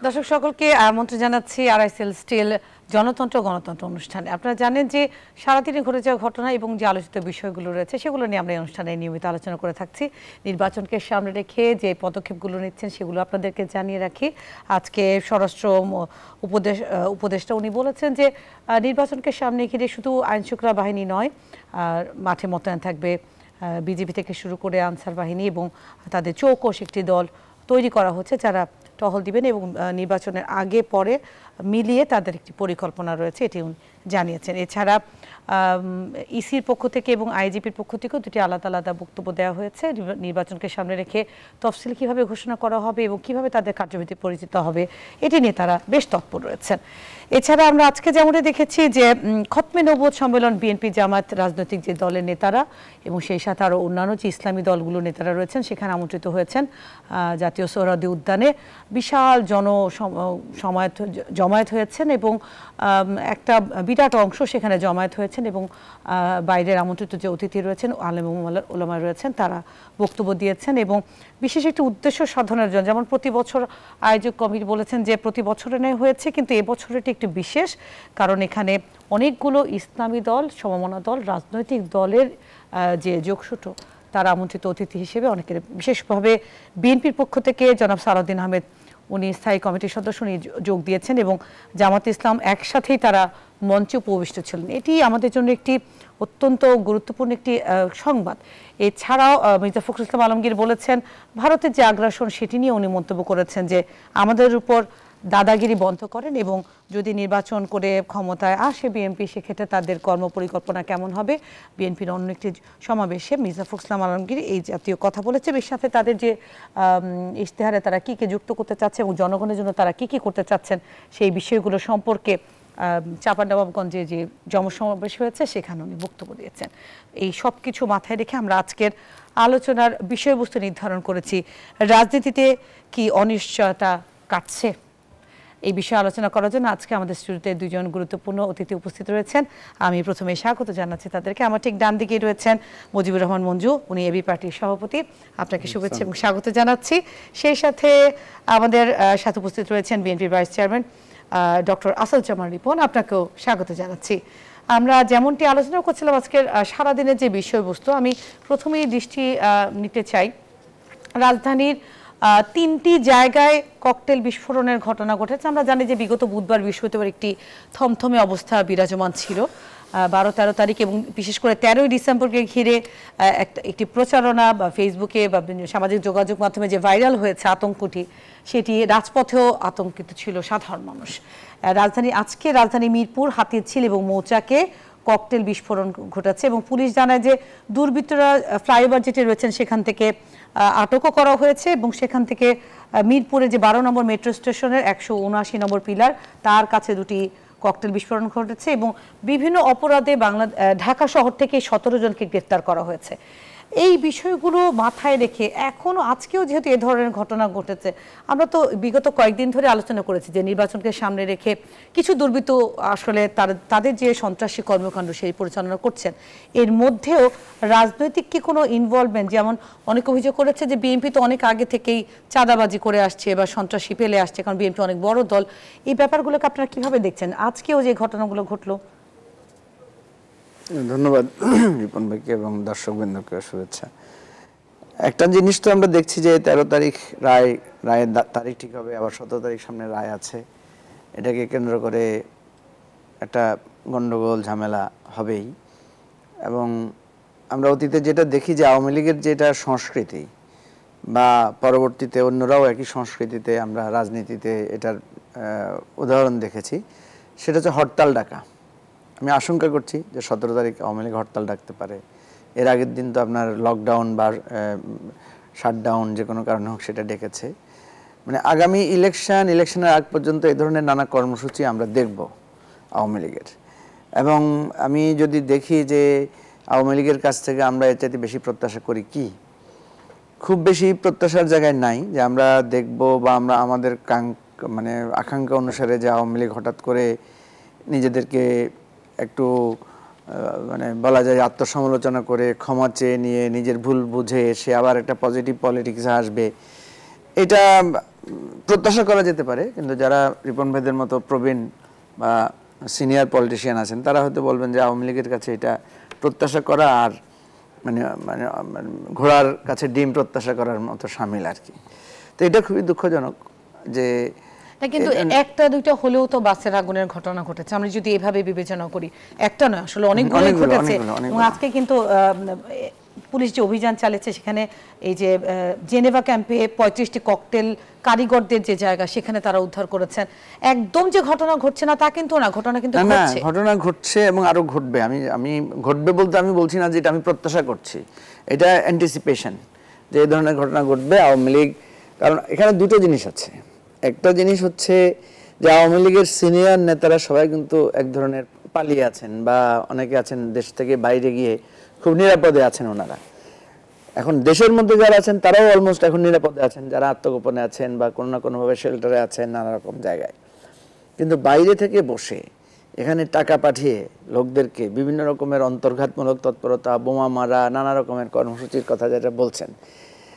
দর্শক সকলকে আমন্ত্রণ জানাচ্ছি আরআইএসএল স্টিল জনতন্ত্র গণতন্ত্র অনুষ্ঠানে। আপনারা জানেন যে সারাদিনে ঘটে যাওয়া ঘটনা এবং যে আলোচিত বিষয়গুলো রয়েছে সেগুলো নিয়ে আমরা এই অনুষ্ঠানে নিয়মিত আলোচনা করে থাকছি। নির্বাচনকে সামনে রেখে যে পদক্ষেপগুলো নিচ্ছেন সেগুলো আপনাদেরকে জানিয়ে রাখি। আজকে স্বরাষ্ট্র উপদেষ্টা উনি বলেছেন যে নির্বাচনকে সামনে ঘিরে শুধু আইনশৃঙ্খলা বাহিনী নয়, মাঠে মোতায়েন থাকবে বিজেপি থেকে শুরু করে আনসার বাহিনী এবং তাদের চৌকস একটি দল তৈরি করা হচ্ছে যারা টহল দিবেন এবং নির্বাচনের আগে পরে মিলিয়ে তাদের একটি পরিকল্পনা রয়েছে, এটি জানিয়েছেন। এছাড়া ইসির পক্ষ থেকে এবং আইজিপির পক্ষ থেকেও দুটি আলাদা আলাদা বক্তব্য দেওয়া হয়েছে। নির্বাচনকে সামনে রেখে তফসিল কিভাবে ঘোষণা করা হবে এবং কিভাবে তাদের কার্যবিধি পরিচিত হবে এটি নিয়ে তারা বেশ তৎপর রয়েছেন। এছাড়া আমরা আজকে যেমনটা দেখেছি যে খতমে নবুয়ত সম্মেলন বিএনপি জামাত রাজনৈতিক যে দলের নেতারা এবং সেই সাথে আরও অন্যান্য যে ইসলামী দলগুলোর নেতারা রয়েছেন সেখানে আমন্ত্রিত হয়েছেন। জাতীয় সোহরাওয়ার্দী উদ্যানে বিশাল জমায়েত হয়েছেন এবং একটা বিরাট অংশ সেখানে জমায়েত হয়েছেন এবং বাইরের আমন্ত্রিত যে অতিথি রয়েছেন আলেম ওলামা রয়েছেন তারা বক্তব্য দিয়েছেন এবং বিশেষ একটি উদ্দেশ্য সাধনের জন্য, যেমন প্রতি বছর আয়োজক কমিটি বলেছেন যে প্রতি বছরে নেই হয়েছে কিন্তু এবছর এটি একটি বিশেষ, কারণ এখানে অনেকগুলো ইসলামী দল, সমমনা দল, রাজনৈতিক দলের যে যোগসূত্র তারা আমন্ত্রিত অতিথি হিসেবে অনেকের, বিশেষভাবে বিএনপির পক্ষ থেকে জনাব সালাউদ্দিন আহমেদ উনি স্থায়ী কমিটির সদস্য উনি যোগ দিয়েছেন এবং জামাত ইসলাম একসাথেই তারা মঞ্চে উপবিষ্ট ছিলেন। এটি আমাদের জন্য একটি অত্যন্ত গুরুত্বপূর্ণ একটি সংবাদ। এছাড়াও মির্জা ফখরুল ইসলাম আলমগীর বলেছেন ভারতের যে আগ্রাসন সেটি নিয়ে উনি মন্তব্য করেছেন যে আমাদের উপর দাদাগিরি বন্ধ করেন এবং যদি নির্বাচন করে ক্ষমতায় আসে বিএনপি সেক্ষেত্রে তাদের কর্মপরিকল্পনা কেমন হবে। বিএনপির অন্য একটি সমাবেশে মির্জা ফখরুল ইসলাম আলমগীর এই জাতীয় কথা বলেছে। এর সাথে তাদের যে ইশতেহারে তারা কী কী যুক্ত করতে চাচ্ছে এবং জনগণের জন্য তারা কী কী করতে চাচ্ছেন সেই বিষয়গুলো সম্পর্কে চাঁপাইনবাবগঞ্জে যে জনসমাবেশ হয়েছে সেখানে উনি বক্তব্য দিয়েছেন। এই সব কিছু মাথায় রেখে আমরা আজকের আলোচনার বিষয়বস্তু নির্ধারণ করেছি রাজনীতিতে কি অনিশ্চয়তা কাটছে। এই বিষয়ে আলোচনা করার জন্য আজকে আমাদের স্টুডিওতে দুজন গুরুত্বপূর্ণ অতিথি উপস্থিত রয়েছেন। আমি প্রথমে স্বাগত জানাচ্ছি তাদেরকে। আমার ঠিক ডান দিকেই রয়েছেন মুজিবুর রহমান মঞ্জু, উনি এবি পার্টির সভাপতি, আপনাকে শুভেচ্ছা এবং স্বাগত জানাচ্ছি। সেই সাথে আমাদের সাথে উপস্থিত রয়েছেন বিএনপির vice chairman doctor Asaduzzaman Ripon, আপনাকেও স্বাগত জানাচ্ছি। আমরা যেমনটি আলোচনা করছিলাম আজকের সারাদিনের যে বিষয়বস্তু, আমি প্রথমেই দৃষ্টি নিতে চাই রাজধানীর তিনটি জায়গায় ককটেল বিস্ফোরণের ঘটনা ঘটেছে। আমরা জানি যে বিগত বুধবার বৃহস্পতিবার একটি থমথমে অবস্থা বিরাজমান ছিল। 12-13 তারিখ এবং বিশেষ করে 13ই ডিসেম্বরকে ঘিরে একটি প্রচারণা বা ফেসবুকে বা সামাজিক যোগাযোগ মাধ্যমে যে ভাইরাল হয়েছে আতঙ্কটি, সেটি রাজপথেও আতঙ্কিত ছিল সাধারণ মানুষ। আজকে রাজধানী মিরপুর, হাতিরঝিল এবং মৌচাকে ককটেল বিস্ফোরণ ঘটেছে এবং পুলিশ জানায় যে দুর্বৃত্তরা ফ্লাইওভার যেটি রয়েছেন সেখান থেকে আটকও করা হয়েছে এবং সেখান থেকে মিরপুরে যে 12 নম্বর মেট্রো স্টেশনের 179 নম্বর পিলার তার কাছে দুটি ককটেল বিস্ফোরণ ঘটেছে এবং বিভিন্ন অপরাধে ঢাকা শহর থেকে 17 জনকে গ্রেফতার করা হয়েছে। এই বিষয়গুলো মাথায় রেখে এখনও আজকেও যেহেতু এ ধরনের ঘটনা ঘটেছে, আমরা তো বিগত কয়েকদিন ধরে আলোচনা করেছি যে নির্বাচনকে সামনে রেখে কিছু দুর্বৃত্ত আসলে তাদের যে সন্ত্রাসী কর্মকাণ্ড সেই পরিচালনা করছেন। এর মধ্যেও রাজনৈতিক কি কোনো ইনভলভমেন্ট, যেমন অনেক অভিযোগ করেছে যে বিএনপি তো অনেক আগে থেকেই চাঁদাবাজি করে আসছে বা সন্ত্রাসী ফেলে আসছে, কারণ বিএনপি অনেক বড় দল। এই ব্যাপারগুলোকে আপনারা কিভাবে দেখছেন? আজকেও যে ঘটনাগুলো ঘটলো। ধন্যবাদ রিপন ভাইকে এবং দর্শকবৃন্দকে শুভেচ্ছা। একটা জিনিস তো আমরা দেখছি যে 13 তারিখ রায়ের তারিখ ঠিক হবে, আবার 17 তারিখ সামনে রায় আছে। এটাকে কেন্দ্র করে একটা গন্ডগোল ঝামেলা হবেই এবং আমরা অতীতে যেটা দেখি যে আওয়ামী লীগের যেটা সংস্কৃতি বা পরবর্তীতে অন্যরাও একই সংস্কৃতিতে আমরা রাজনীতিতে এটার উদাহরণ দেখেছি, সেটা হচ্ছে হরতাল ডাকা। আমি আশঙ্কা করছি যে 17 তারিখ আওয়ামী লীগ হরতাল ডাকতে পারে। এর আগের দিন তো আপনার লকডাউন বা শাটডাউন যে কোনো কারণে হোক সেটা ডেকেছে। মানে আগামী ইলেকশনের আগ পর্যন্ত এই ধরনের নানা কর্মসূচি আমরা দেখব আওয়ামী লীগের। এবং আমি যদি দেখি যে আওয়ামী লীগের কাছ থেকে আমরা এর চাইতে বেশি প্রত্যাশা করি, কি খুব বেশি প্রত্যাশার জায়গায় নাই যে আমরা দেখব বা আমরা আমাদের আকাঙ্ক্ষা অনুসারে যে আওয়ামী লীগ হঠাৎ করে নিজেদেরকে একটু বলা যায় আত্মসমালোচনা করে ক্ষমা চেয়ে নিয়ে নিজের ভুল বুঝে সে আবার একটা পজিটিভ পলিটিক্সে আসবে, এটা প্রত্যাশা করা যেতে পারে, কিন্তু যারা রিপন ভাইদের মতো প্রবীণ বা সিনিয়র পলিটিশিয়ান আছেন তারা হয়তো বলবেন যে আওয়ামী লীগের কাছে এটা প্রত্যাশা করা আর মানে মানে মানে ঘোড়ার কাছে ডিম প্রত্যাশা করার মতো সামিল আর কি। তো এটা খুবই দুঃখজনক যে কিন্তু একটা দুইটা হলেও তো বাসের আগুনের ঘটনা ঘটেছে, আমরা যদি এভাবে বিবেচনা করি, একটা নয় আসলে অনেকগুলো ঘটেছে। এবং আজকে কিন্তু পুলিশ যে অভিযান চালিয়েছে সেখানে এই যে জেনেভা ক্যাম্পে 35টি ককটেল কারিগরদের যে জায়গা সেখানে তারা উদ্ধার করেছেন। একদম যে ঘটনা ঘটছে না তা কিন্তু না, ঘটনা কিন্তু ঘটছে, ঘটনা ঘটছে এবং আরো ঘটবে। আমি ঘটবে বলতে আমি বলছি না যে এটা আমি প্রত্যাশা করছি, এটা অ্যান্টিসিপেশন যে এই ধরনের ঘটনা ঘটবে। আওয়ামী লীগ, কারণ এখানে দুটো জিনিস আছে। একটা জিনিস হচ্ছে যে আওয়ামী লীগের সিনিয়র নেতারা সবাই কিন্তু এক ধরনের পালিয়ে আছেন বা অনেকে আছেন দেশ থেকে বাইরে গিয়ে খুব নিরাপদে আছেন ওনারা। এখন দেশের মধ্যে যারা আছেন তারাও অলমোস্ট এখন নিরাপদে আছেন, যারা আত্মগোপনে আছেন বা কোনো না কোনোভাবে শেল্টারে আছেন নানা রকম জায়গায়। কিন্তু বাইরে থেকে বসে এখানে টাকা পাঠিয়ে লোকদেরকে বিভিন্ন রকমের অন্তর্ঘাতমূলক তৎপরতা, বোমা মারা, নানা রকমের কর্মসূচির কথা যেটা বলছেন।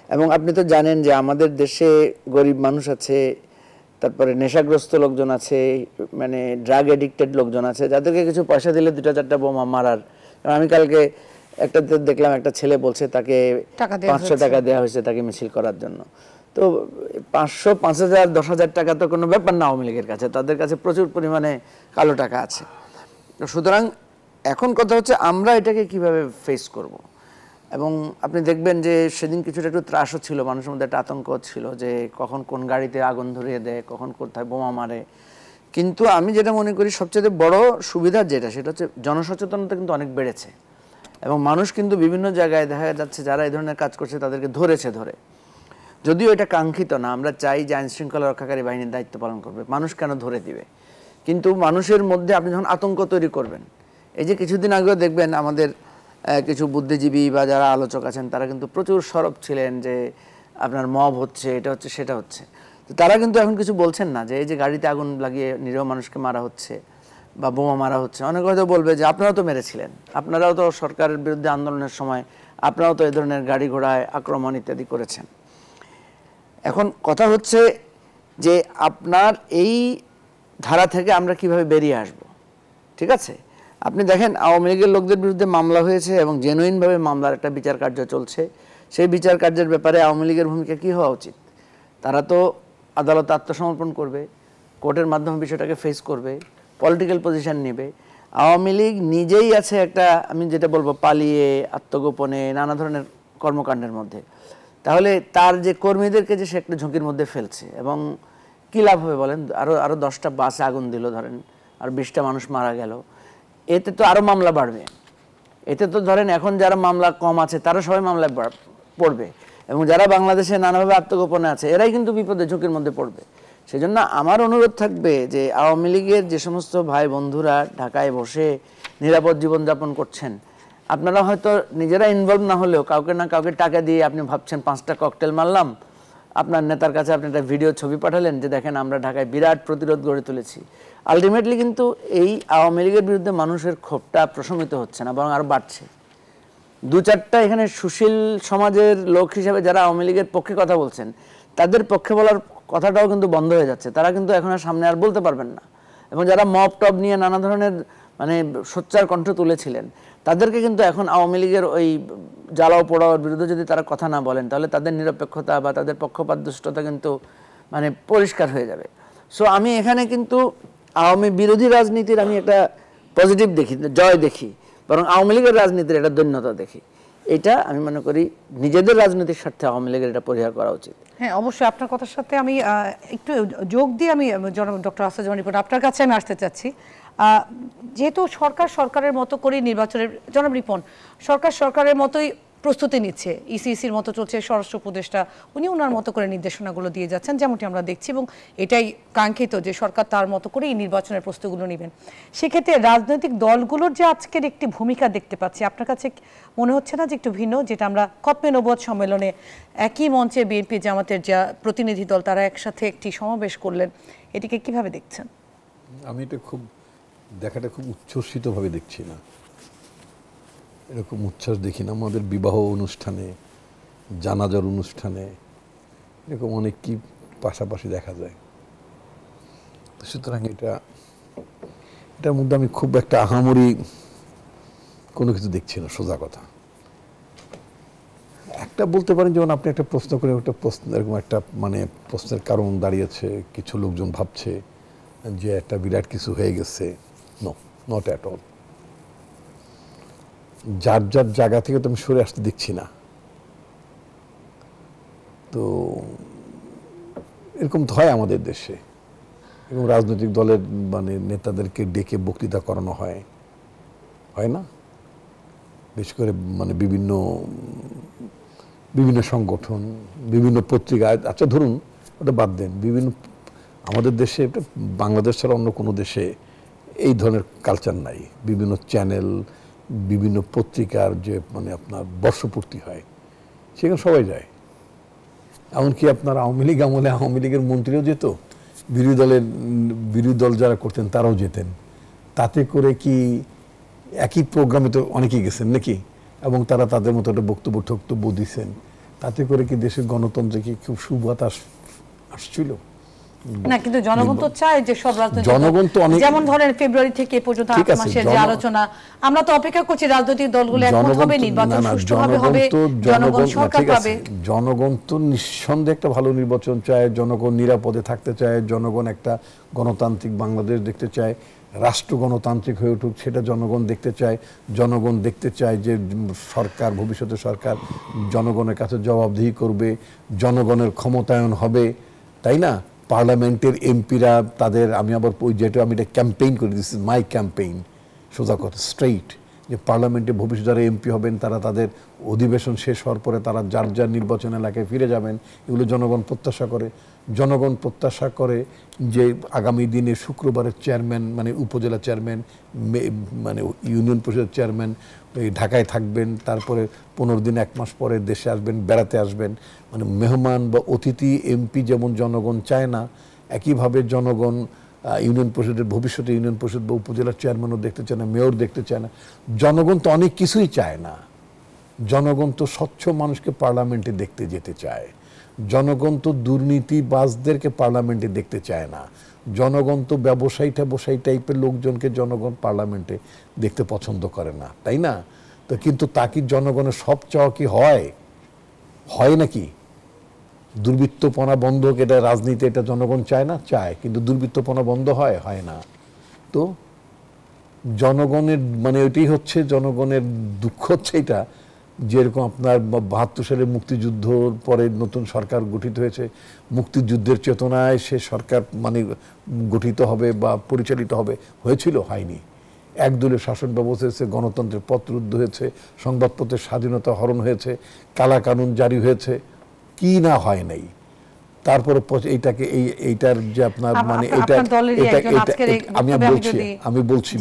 এবং আপনি তো জানেন যে আমাদের দেশে গরিব মানুষ আছে, তারপরে নেশাগ্রস্ত লোকজন আছে, মানে ড্রাগ এডিক্টেড লোকজন আছে, যাদেরকে কিছু পয়সা দিলে 2-4টা বোমা মারার। আমি কালকে একটা দেখলাম একটা ছেলে বলছে তাকে 500 টাকা দেওয়া হয়েছে তাকে মিছিল করার জন্য। তো 500, 5000, 10,000 টাকা তো কোনো ব্যাপার না আওয়ামী লীগের কাছে, তাদের কাছে প্রচুর পরিমাণে কালো টাকা আছে। সুতরাং এখন কথা হচ্ছে আমরা এটাকে কিভাবে ফেস করব। এবং আপনি দেখবেন যে সেদিন কিছুটা একটু ত্রাসও ছিল, মানুষের মধ্যে একটা আতঙ্ক ছিল যে কখন কোন গাড়িতে আগুন ধরিয়ে দেয়, কখন কোথায় বোমা মারে। কিন্তু আমি যেটা মনে করি সবচেয়ে বড় সুবিধা যেটা, সেটা হচ্ছে জনসচেতনতা কিন্তু অনেক বেড়েছে এবং মানুষ কিন্তু বিভিন্ন জায়গায় দেখা যাচ্ছে যারা এই ধরনের কাজ করছে তাদেরকে ধরেছে। যদিও এটা কাঙ্ক্ষিত না, আমরা চাই যে আইন শৃঙ্খলা রক্ষাকারী বাহিনীর দায়িত্ব পালন করবে, মানুষ কেন ধরে দিবে। কিন্তু মানুষের মধ্যে আপনি যখন আতঙ্ক তৈরি করবেন, এই যে কিছুদিন আগেও দেখবেন আমাদের কিছু বুদ্ধিজীবী বা যারা আলোচক আছেন তারা কিন্তু প্রচুর সরব ছিলেন যে আপনার মব হচ্ছে, এটা হচ্ছে, সেটা হচ্ছে। তো তারা কিন্তু এখন কিছু বলছেন না যে এই যে গাড়িতে আগুন লাগিয়ে নিরীহ মানুষকে মারা হচ্ছে বা বোমা মারা হচ্ছে। অনেকে হয়তো বলবে যে আপনারাও তো মেরেছিলেন, আপনারাও তো সরকারের বিরুদ্ধে আন্দোলনের সময় আপনারাও তো এই ধরনের গাড়ি ঘোড়ায় আক্রমণ ইত্যাদি করেছেন। এখন কথা হচ্ছে যে আপনার এই ধারা থেকে আমরা কিভাবে বেরিয়ে আসব। ঠিক আছে, আপনি দেখেন আওয়ামী লীগের লোকদের বিরুদ্ধে মামলা হয়েছে এবং জেনুইনভাবে মামলার একটা বিচার কার্য চলছে। সেই বিচার কার্যের ব্যাপারে আওয়ামী লীগের ভূমিকা কী হওয়া উচিত? তারা তো আদালতে আত্মসমর্পণ করবে, কোর্টের মাধ্যমে বিষয়টাকে ফেস করবে, পলিটিক্যাল পজিশন নেবে। আওয়ামী লীগ নিজেই আছে একটা, আমি যেটা বলবো, পালিয়ে আত্মগোপনে নানা ধরনের কর্মকাণ্ডের মধ্যে। তাহলে তার যে কর্মীদেরকে যে সে একটা ঝুঁকির মধ্যে ফেলছে, এবং কী লাভ হবে বলেন? আরও 10টা বাসে আগুন দিল ধরেন, আর 20টা মানুষ মারা গেল, এতে তো আরও মামলা বাড়বে। এতে তো ধরেন এখন যারা মামলা কম আছে তারা সবাই মামলায় পড়বে, এবং যারা বাংলাদেশে নানাভাবে আত্মগোপনে আছে এরাই কিন্তু বিপদে ঝুঁকির মধ্যে পড়বে। সেজন্য আমার অনুরোধ থাকবে যে আওয়ামী লীগের যে সমস্ত ভাই বন্ধুরা ঢাকায় বসে নিরাপদ জীবনযাপন করছেন, আপনারা হয়তো নিজেরা ইনভলভ না হলেও কাউকে না কাউকে টাকা দিয়ে আপনি ভাবছেন 5টা ককটেল মারলাম, আপনার নেতার কাছে আপনি একটা ভিডিও ছবি পাঠালেন যে দেখেন আমরা ঢাকায় বিরাট প্রতিরোধ গড়ে তুলেছি। আলটিমেটলি কিন্তু এই আওয়ামী লীগের বিরুদ্ধে মানুষের ক্ষোভটা প্রশমিত হচ্ছে না, বরং আরও বাড়ছে। 2-4টা এখানে সুশীল সমাজের লোক হিসেবে যারা আওয়ামী লীগের পক্ষে কথা বলছেন তাদের পক্ষে বলার কথাটাও কিন্তু বন্ধ হয়ে যাচ্ছে, তারা কিন্তু এখন আর সামনে আর বলতে পারবেন না। এবং যারা মব টব নিয়ে নানা ধরনের মানে সোচ্চার কণ্ঠ তুলেছিলেন তাদেরকে কিন্তু এখন আওয়ামী লীগের ওই জ্বালাও পোড়াওয়ার বিরুদ্ধে যদি তারা কথা না বলেন তাহলে তাদের নিরপেক্ষতা বা তাদের পক্ষপাতদুষ্টতা কিন্তু মানে পরিষ্কার হয়ে যাবে। সো আমি এখানে কিন্তু আওয়ামী বিরোধী রাজনীতির আমি একটা পজিটিভ দেখি, জয় দেখি, বরং আওয়ামী লীগের রাজনীতির একটা দৈন্যতা দেখি। এটা আমি মনে করি নিজেদের রাজনীতির স্বার্থে আওয়ামী লীগের এটা পরিহার করা উচিত। হ্যাঁ, অবশ্যই আপনার কথার সাথে আমি একটু যোগ দিয়ে আমি ডক্টর আসাদুজ্জামান রিপন আপনার কাছে আমি আসতে চাচ্ছি। যেহেতু সরকারের মতো করে নির্বাচনের, জনাব রিপন, সরকারের মতোই প্রস্তুতি নিচ্ছে, ইসির মতো চলছে, স্বরাষ্ট্র উপদেষ্টা উনি ওনার মতো করে নির্দেশনাগুলো দিয়ে যাচ্ছেন যেমনটি আমরা দেখছি, এবং এটাই কাঙ্ক্ষিত যে সরকার তার মতো করে এই নির্বাচনের প্রস্তুতিগুলো নেবেন। সেক্ষেত্রে রাজনৈতিক দলগুলোর যে আজকের একটি ভূমিকা দেখতে পাচ্ছি, আপনার কাছে মনে হচ্ছে না যে একটু ভিন্ন? যেটা আমরা খতমে নবুয়ত সম্মেলনে একই মঞ্চে বিএনপি জামাতের যা প্রতিনিধি দল তারা একসাথে একটি সমাবেশ করলেন, এটিকে কিভাবে দেখছেন? আমি এটা দেখাটা খুব উচ্ছ্বসিতভাবে দেখছি না, এরকম উচ্ছ্বাস দেখি না। আমাদের বিবাহ অনুষ্ঠানে, জানাজার অনুষ্ঠানে এরকম অনেক কি পাশাপাশি দেখা যায়। সুতরাং এটার মধ্যে আমি খুব একটা আহামরি কোনো কিছু দেখছি না, সোজা কথা। একটা বলতে পারেন যেমন আপনি একটা প্রশ্ন করে একটা প্রশ্ন, এরকম একটা মানে প্রশ্নের কারণ দাঁড়িয়েছে, কিছু লোকজন ভাবছে যে একটা বিরাট কিছু হয়ে গেছে। No, not at all. যার যার জায়গা থেকে তো আমি সরে আসতে দেখছি না। তো এরকম তো হয় আমাদের দেশে, এবং রাজনৈতিক দলের মানে নেতাদেরকে ডেকে বক্তৃতা করানো হয়, হয় না? বিশেষ করে মানে বিভিন্ন সংগঠন, বিভিন্ন পত্রিকা। আচ্ছা ধরুন, ওটা বাদ দেন, বিভিন্ন আমাদের দেশে, বাংলাদেশ ছাড়া অন্য কোনো দেশে এই ধরনের কালচার নাই। বিভিন্ন চ্যানেল, বিভিন্ন পত্রিকার যে মানে আপনার বর্ষপূর্তি হয়, সেখানে সবাই যায়। এমনকি আপনার আওয়ামী লীগ আমলে আওয়ামী লীগের মন্ত্রীও যেত, বিরোধী দল যারা করতেন তারাও যেতেন। তাতে করে কি একই প্রোগ্রামে তো অনেকেই গেছেন নাকি, এবং তারা তাদের মতো একটা বক্তব্য দিচ্ছেন। তাতে করে কি দেশের গণতন্ত্রে কি খুব সুবাতাস আসছিল? না, কিন্তু জনগণ তো চায় যে সব রাজনৈতিক জনগণ তো অনেক, যেমন ধরেন ফেব্রুয়ারি থেকে পর্যন্ত 8 মাসের যে আলোচনা, আমরা তো অপেক্ষা করছি রাজনৈতিক দলগুলো একমত হবে, নির্বাচন সুষ্ঠুভাবে হবে, জনগণ সরকার পাবে। জনগণ তো নিঃসন্দেহে একটা ভালো নির্বাচন চায়, জনগণ নিরাপদে থাকতে চায়, জনগণ একটা গণতান্ত্রিক বাংলাদেশ দেখতে চায়, রাষ্ট্র গণতান্ত্রিক হয়ে উঠুক সেটা জনগণ দেখতে চায়। জনগণ দেখতে চায় যে সরকার, ভবিষ্যতে সরকার জনগণের কাছে জবাবদিহি করবে, জনগণের ক্ষমতায়ন হবে, তাই না? পার্লামেন্টের এমপিরা তাদের, আমি আবার যেটা আমি এটা ক্যাম্পেইন করি, দিস ইজ মাই ক্যাম্পেইন, সোজা কথা স্ট্রেইট, যে পার্লামেন্টে ভবিষ্যতে যারা এমপি হবেন তারা তাদের অধিবেশন শেষ হওয়ার পরে তারা যার যার নির্বাচন এলাকায় ফিরে যাবেন। এগুলো জনগণ প্রত্যাশা করে। জনগণ প্রত্যাশা করে যে আগামী দিনে শুক্রবারের চেয়ারম্যান, মানে উপজেলা চেয়ারম্যান, মানে ইউনিয়ন পরিষদের চেয়ারম্যান ঢাকায় থাকবেন, তারপরে 15 দিন 1 মাস পরে দেশে আসবেন, বেড়াতে আসবেন। মানে মেহমান বা অতিথি এমপি যেমন জনগণ চায় না, একইভাবে জনগণ ইউনিয়ন পরিষদের, ভবিষ্যতে ইউনিয়ন পরিষদ বা উপজেলার চেয়ারম্যানও দেখতে চায় না, মেয়র দেখতে চায় না। জনগণ তো অনেক কিছুই চায় না। জনগণ তো স্বচ্ছ মানুষকে পার্লামেন্টে দেখতে যেতে চায়। জনগণ তো দুর্নীতিবাজদেরকে পার্লামেন্টে দেখতে চায় না। জনগণ তো ব্যবসায়ী টাইপের লোকজনকে জনগণ পার্লামেন্টে দেখতে পছন্দ করে না, তাই না? তো কিন্তু তা কি জনগণের সব চাওয়া কি হয় নাকি? দুর্বৃত্তপনা বন্ধ হোক, এটা রাজনীতি, এটা জনগণ চায় না? চায়। কিন্তু দুর্বৃত্তপনা বন্ধ হয় না। তো জনগণের মানে এটাই হচ্ছে জনগণের দুঃখ, হচ্ছে এটা, যেরকম আপনার 72 সালে মুক্তিযুদ্ধর পরে নতুন সরকার গঠিত হয়েছে, মুক্তিযুদ্ধের চেতনায় সে সরকার মানে গঠিত হবে বা পরিচালিত হবে, হয়েছিল? হয়নি। একদলীয় শাসন ব্যবস্থা হয়েছে, গণতন্ত্রের পথ রুদ্ধ হয়েছে, সংবাদপত্রের স্বাধীনতা হরণ হয়েছে, কালাকানুন জারি হয়েছে, কি না হয় নাই। তারপরে এইটার যে আপনার মানে আমি বলছি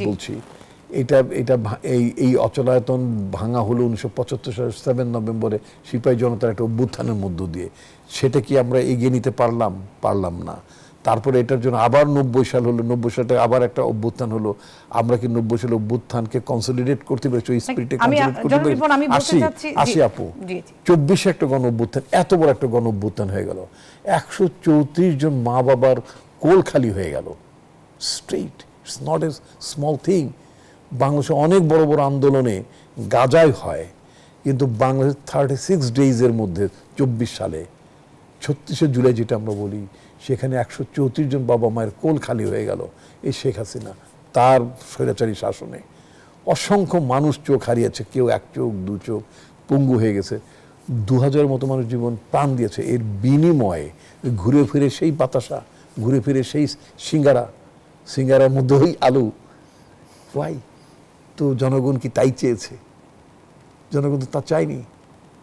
এই অচলায়তন ভাঙা হলো 1975 সালের 7 নভেম্বরে সিপাহী জনতার একটা অভ্যুত্থানের মধ্য দিয়ে। সেটা কি আমরা এগিয়ে নিতে পারলাম না। তারপরে এটার জন্য আবার 90 সাল হলো, 90 সালে আবার একটা অভ্যুত্থান হলো। আমরা কি 90 সালে অভ্যুত্থানকে কনসলিডেট করতে পেরেছি, ওই স্পিরিটে কনসলিডেট করতে পেরেছি? আসি আপু, 24 একটা গণ অভ্যুত্থান, এত বড় একটা গণ অভ্যুত্থান হয়ে গেল, 134 জন মা বাবার কোল খালি হয়ে গেল। Straight, it's not a small thing. বাংলাদেশে অনেক বড় বড় আন্দোলনে গাজায় হয়, কিন্তু বাংলাদেশ 36 ডেজের মধ্যে 24 সালে 36শে জুলাই যেটা আমরা বলি, সেখানে 134 জন বাবা মায়ের কোল খালি হয়ে গেল এই শেখ হাসিনা তার স্বৈরাচারী শাসনে। অসংখ্য মানুষ চোখ হারিয়েছে, কেউ 1 চোখ 2 চোখ পঙ্গু হয়ে গেছে, 2000 মতো মানুষ জীবন প্রাণ দিয়েছে। এর বিনিময়ে ঘুরে ফিরে সেই বাতাসা, ঘুরে ফিরে সেই সিঙ্গারার মধ্যে ওই আলু। ওয়াই? তো জনগণ কি তাই চেয়েছে? জনগণ তো তা চায়নি।